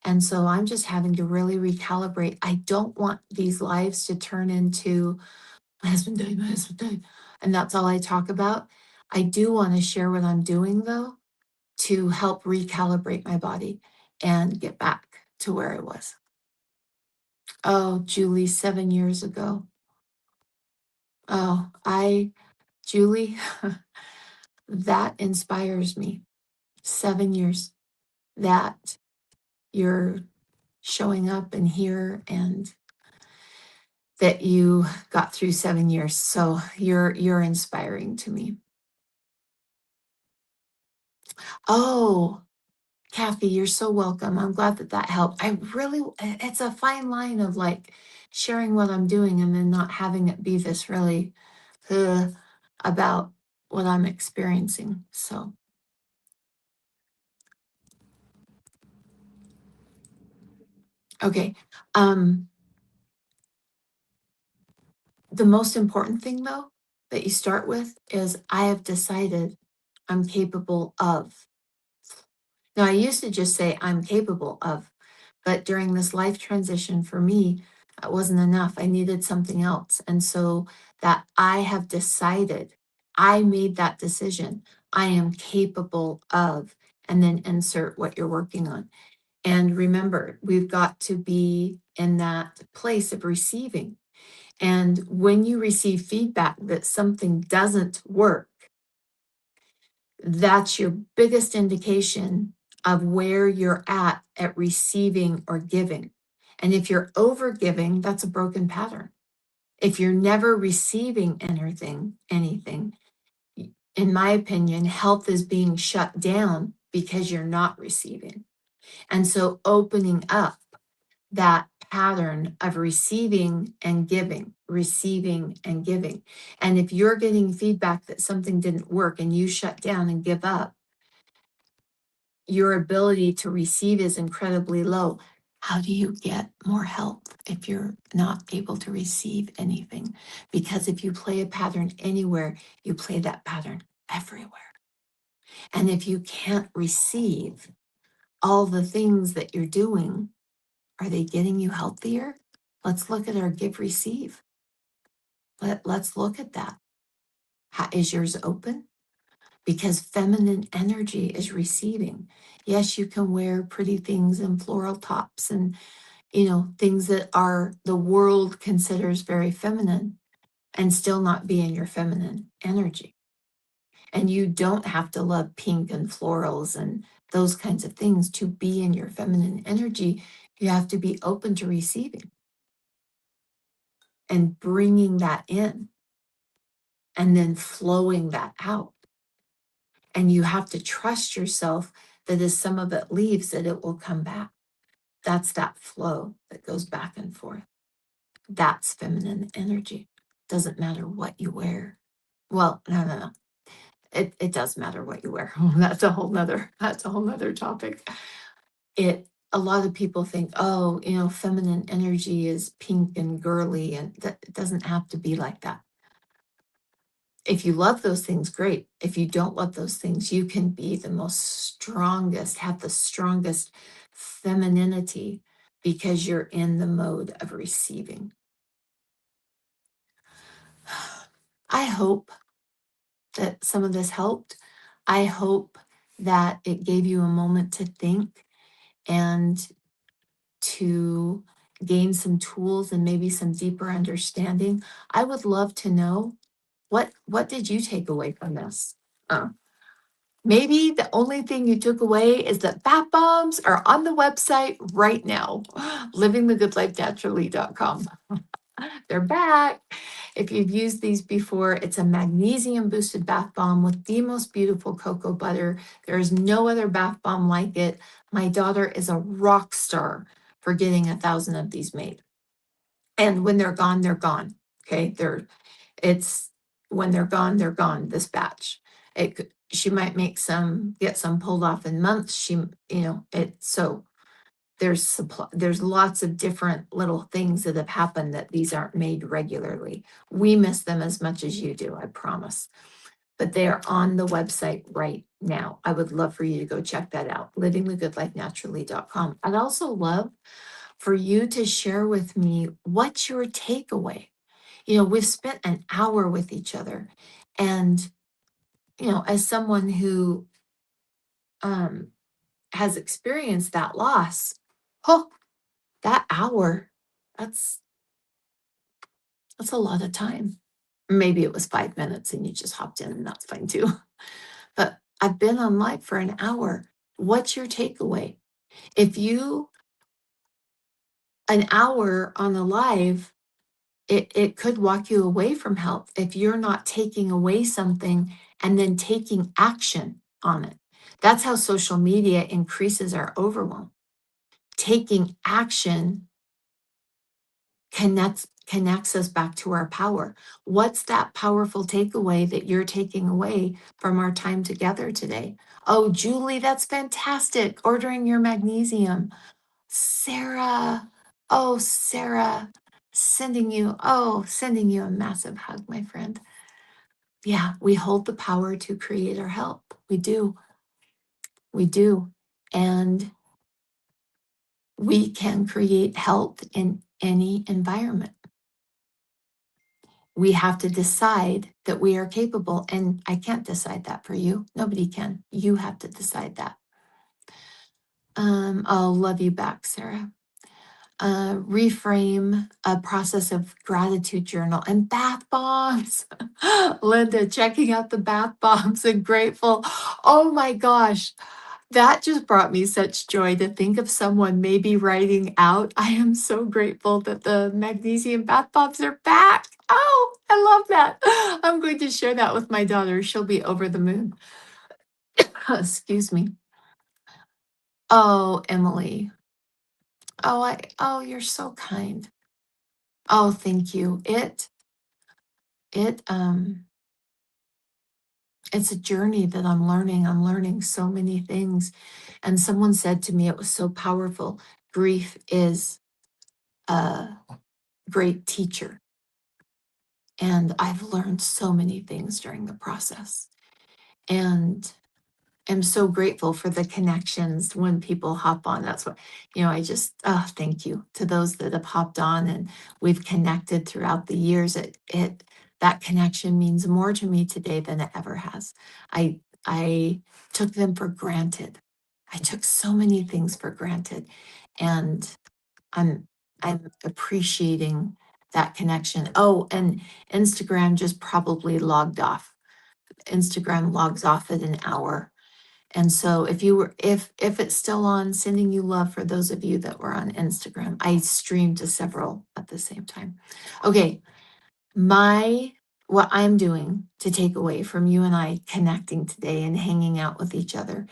And so I'm just having to really recalibrate. I don't want these lives to turn into my husband died, my husband died. And that's all I talk about. I do want to share what I'm doing, though, to help recalibrate my body and get back to where I was. Oh, Julie, 7 years ago. Oh, Julie, that inspires me. 7 years that you're showing up and here and that you got through 7 years. So you're inspiring to me. Oh, Kathy, you're so welcome. I'm glad that helped. It's a fine line of like sharing what I'm doing and then not having it be this really about what I'm experiencing. So, okay. Um, the most important thing though that you start with is I have decided I'm capable of. Now, I used to just say I'm capable of, but during this life transition for me, it wasn't enough. I needed something else. And so that I have decided, I made that decision. I am capable of, and then insert what you're working on. And remember, we've got to be in that place of receiving. And when you receive feedback that something doesn't work, That's your biggest indication of where you're at receiving or giving. And if you're over giving, that's a broken pattern. If you're never receiving anything, in my opinion, health is being shut down because you're not receiving. And so opening up that pattern of receiving and giving, receiving and giving. And if you're getting feedback that something didn't work and you shut down and give up, your ability to receive is incredibly low. How do you get more health if you're not able to receive anything? Because if you play a pattern anywhere, you play that pattern everywhere. And if you can't receive all the things that you're doing, are they getting you healthier? Let's look at our give receive. Let's look at that. Is yours open? Because feminine energy is receiving. Yes, you can wear pretty things and floral tops and, things that are the world considers very feminine and still not be in your feminine energy. And you don't have to love pink and florals and those kinds of things to be in your feminine energy. You have to be open to receiving and bringing that in and then flowing that out. And you have to trust yourself that as some of it leaves, that it will come back. That's that flow that goes back and forth. That's feminine energy. Doesn't matter what you wear. Well, no. It does matter what you wear. That's a whole nother topic. A lot of people think, oh, feminine energy is pink and girly, and that it doesn't have to be like that. If you love those things, great. If you don't love those things, you can be the have the strongest femininity because you're in the mode of receiving. I hope that some of this helped. I hope that it gave you a moment to think and to gain some tools and maybe some deeper understanding. I would love to know what did you take away from this? Uh, Maybe the only thing you took away is that bath bombs are on the website right now, livingthegoodlifenaturally.com. They're back. If you've used these before, it's a magnesium boosted bath bomb with the most beautiful cocoa butter. There is no other bath bomb like it. My daughter is a rock star for getting 1,000 of these made. And when they're gone, they're gone. Okay. It's when they're gone, this batch. She might get some pulled off in months. So there's lots of different little things that have happened that these aren't made regularly. We miss them as much as you do, I promise. But they are on the website right now. I would love for you to go check that out, livingthegoodlifenaturally.com. I'd also love for you to share with me what's your takeaway. We've spent an hour with each other. And, as someone who has experienced that loss, oh, that hour, that's a lot of time. Maybe it was 5 minutes and you just hopped in, and that's fine too. But I've been on live for an hour. What's your takeaway? An hour on a live, it could walk you away from health if you're not taking away something and then taking action on it. That's how social media increases our overwhelm. Taking action connects us back to our power. What's that powerful takeaway that you're taking away from our time together today? Oh, Julie, that's fantastic. Ordering your magnesium. Sarah, oh, Sarah, sending you a massive hug, my friend. Yeah, we hold the power to create our health. We do. We do. And we can create health in any environment. We have to decide that we are capable, and I can't decide that for you. Nobody can. You have to decide that. I'll love you back, Sarah. reframe a process of gratitude journal and bath bombs. Linda, checking out the bath bombs and grateful. Oh my gosh, that just brought me such joy to think of someone maybe writing out. I am so grateful that the magnesium bath bombs are back. Oh, I love that. I'm going to share that with my daughter. She'll be over the moon. Excuse me. Oh, Emily. Oh, you're so kind. Oh, thank you. It it's a journey that I'm learning. I'm learning so many things. And someone said to me, it was so powerful. Grief is a great teacher. And I've learned so many things during the process. And am so grateful for the connections when people hop on. That's what, I just, thank you to those that have hopped on and we've connected throughout the years. That connection means more to me today than it ever has. I took them for granted. I took so many things for granted. And I'm, I'm appreciating that connection. Oh, and Instagram just probably logged off. Instagram logs off at an hour, and so if it's still on, sending you love for those of you that were on Instagram. I streamed to several at the same time. Okay, what I'm doing to take away from you and I connecting today and hanging out with each other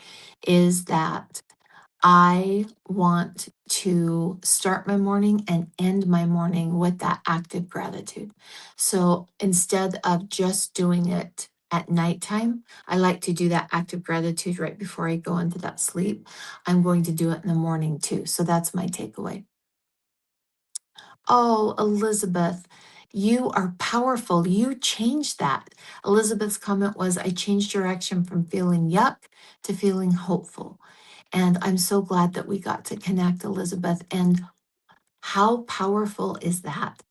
is that I want to start my morning and end my morning with that active gratitude. So instead of just doing it at nighttime, I like to do that active gratitude right before I go into that sleep. I'm going to do it in the morning too. So that's my takeaway. Oh, Elizabeth, you are powerful. You changed that. Elizabeth's comment was, I changed direction from feeling yuck to feeling hopeful. And I'm so glad that we got to connect, Elizabeth. And how powerful is that?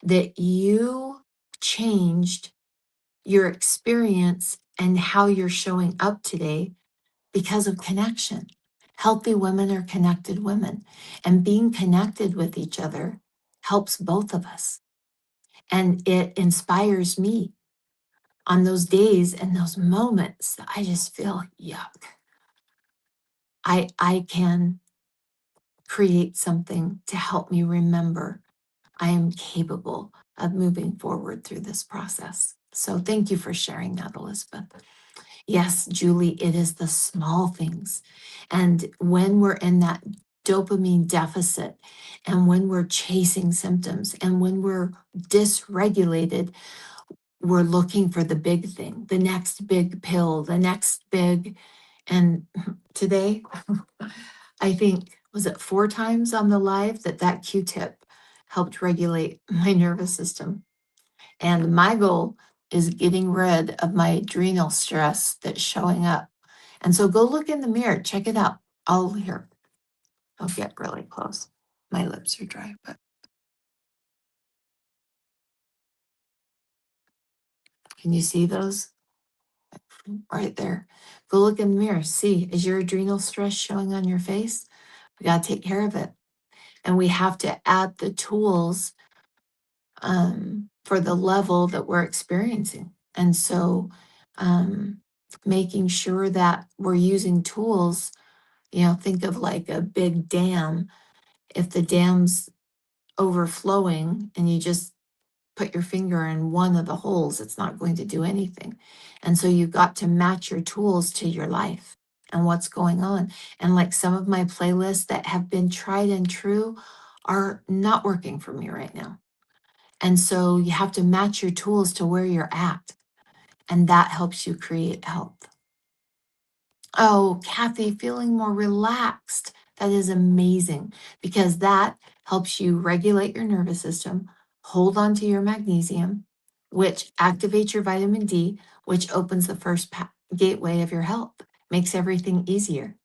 That you changed your experience and how you're showing up today because of connection. Healthy women are connected women, and being connected with each other helps both of us. And it inspires me on those days and those moments that I just feel yuck. I can create something to help me remember I am capable of moving forward through this process. So thank you for sharing that, Elizabeth. Yes, Julie, it is the small things. And when we're in that dopamine deficit, and when we're chasing symptoms, and when we're dysregulated, we're looking for the big thing, the next big pill, the next big. And today, I think, was it 4 times on the live that Q-tip helped regulate my nervous system. And my goal is getting rid of my adrenal stress that's showing up. And so go look in the mirror, check it out. I'll get really close. My lips are dry, but can you see those right there? Go look in the mirror. See, is your adrenal stress showing on your face? We got to take care of it. And we have to add the tools for the level that we're experiencing. And so making sure that we're using tools, think of like a big dam. If the dam's overflowing and you just put your finger in one of the holes, it's not going to do anything. And so you've got to match your tools to your life and what's going on. And like some of my playlists that have been tried and true are not working for me right now. And so you have to match your tools to where you're at. And that helps you create health. Oh, Kathy, feeling more relaxed. That is amazing because that helps you regulate your nervous system, hold on to your magnesium, which activates your vitamin D, which opens the first gateway of your health, makes everything easier.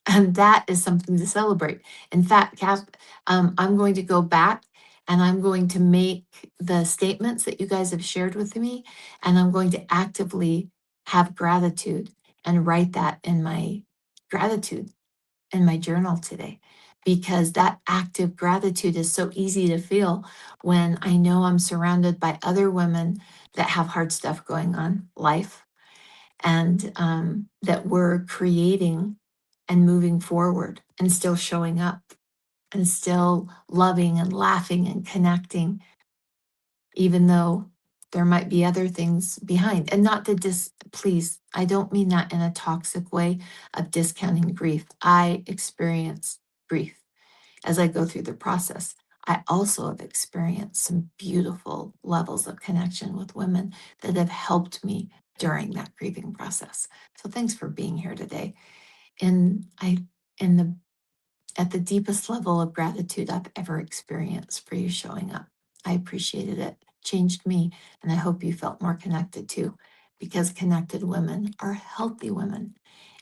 And that is something to celebrate. In fact, Kath, I'm going to go back and I'm going to make the statements that you guys have shared with me, and I'm going to actively have gratitude and write that in my gratitude in my journal today, because that active gratitude is so easy to feel when I know I'm surrounded by other women that have hard stuff going on, life, and that we're creating and moving forward and still showing up and still loving and laughing and connecting, even though there might be other things behind. And not to please, I don't mean that in a toxic way of discounting grief. I experience grief as I go through the process. I also have experienced some beautiful levels of connection with women that have helped me during that grieving process. So thanks for being here today. And in the at the deepest level of gratitude I've ever experienced for you showing up. I appreciated it, changed me, and I hope you felt more connected too, because connected women are healthy women.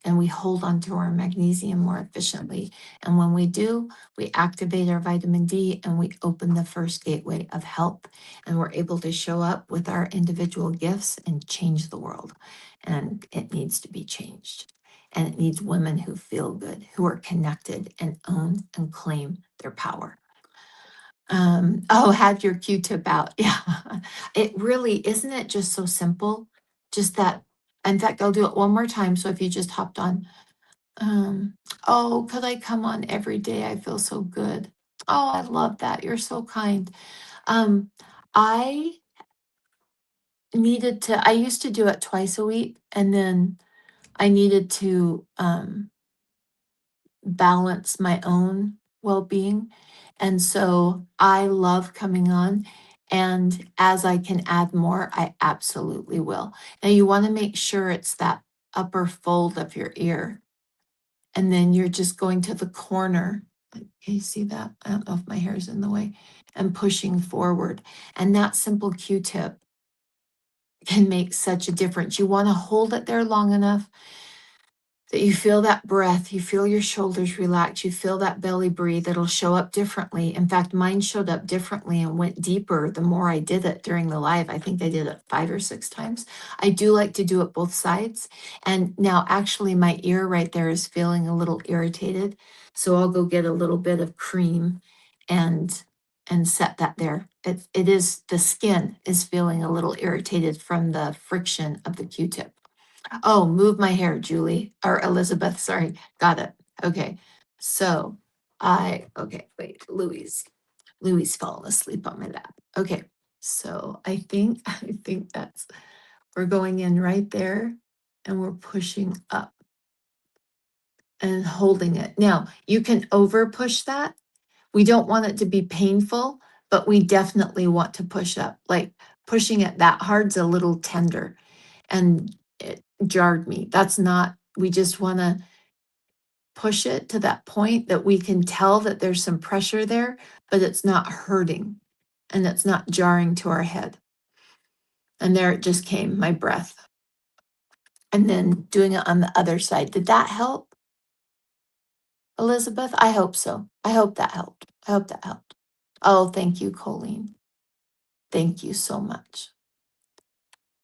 And we hold on to our magnesium more efficiently. And when we do, we activate our vitamin D and we open the first gateway of health. And we're able to show up with our individual gifts and change the world. And it needs to be changed. And it needs women who feel good, who are connected and own and claim their power. Oh, have your Q-tip out. Yeah. It really, isn't it just so simple? Just that. In fact, I'll do it one more time. So if you just hopped on, um, oh, could I come on every day? I feel so good. Oh, I love that. You're so kind. Um, I I used to do it twice a week, and then I needed to balance my own well-being. And so I love coming on. And as I can add more, I absolutely will. Now you want to make sure it's that upper fold of your ear. And then you're just going to the corner. Can you see that? I don't know if my hair is in the way. And pushing forward. And that simple Q-tip can make such a difference. You want to hold it there long enough that you feel that breath, you feel your shoulders relax, you feel that belly breathe. It'll show up differently. In fact, mine showed up differently and went deeper the more I did it during the live. I think I did it 5 or 6 times. I do like to do it both sides. And now actually my ear right there is feeling a little irritated. So I'll go get a little bit of cream and set that there. It is, the skin is feeling a little irritated from the friction of the Q-tip. Oh, move my hair, Julie, or Elizabeth, sorry. Got it. Okay. So okay, wait, Louis fallen asleep on my lap. Okay. So I think we're going in right there and we're pushing up and holding it. Now, you can over push that. We don't want it to be painful, but we definitely want to push up. Like pushing it that hard's a little tender and it jarred me. That's not, we just want to push it to that point that we can tell that there's some pressure there, but it's not hurting and it's not jarring to our head. And there it just came, my breath. And then doing it on the other side. Did that help, Elizabeth? I hope so. I hope that helped. I hope that helped. Oh, thank you, Colleen. Thank you so much.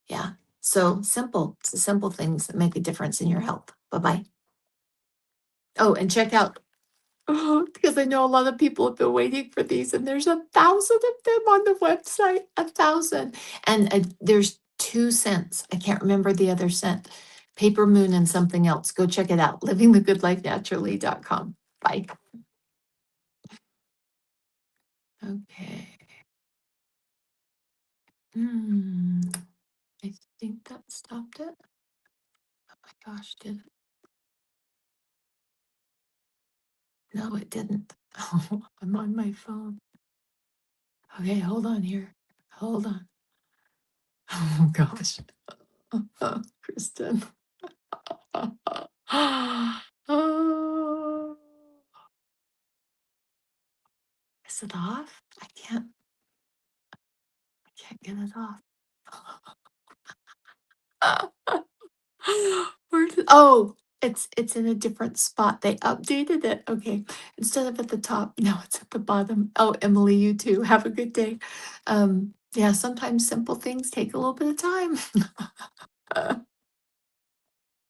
Yeah. So simple. It's the simple things that make a difference in your health. Bye-bye. Oh, and check out, because I know a lot of people have been waiting for these, and there's 1,000 of them on the website, 1,000. And there's 2 scents. I can't remember the other scent. Paper Moon and something else. Go check it out. livingthegoodlifenaturally.com. Bye. Okay. Hmm. I think that stopped it. Oh my gosh, did it? No, it didn't. Oh, I'm on my phone. Okay, hold on here. Hold on. Oh gosh. Kristen. Oh, is it off? I can't get it off. Oh, it's in a different spot. They updated it. Okay. Instead of at the top, now it's at the bottom. Oh, Emily, you too. Have a good day. Yeah, sometimes simple things take a little bit of time.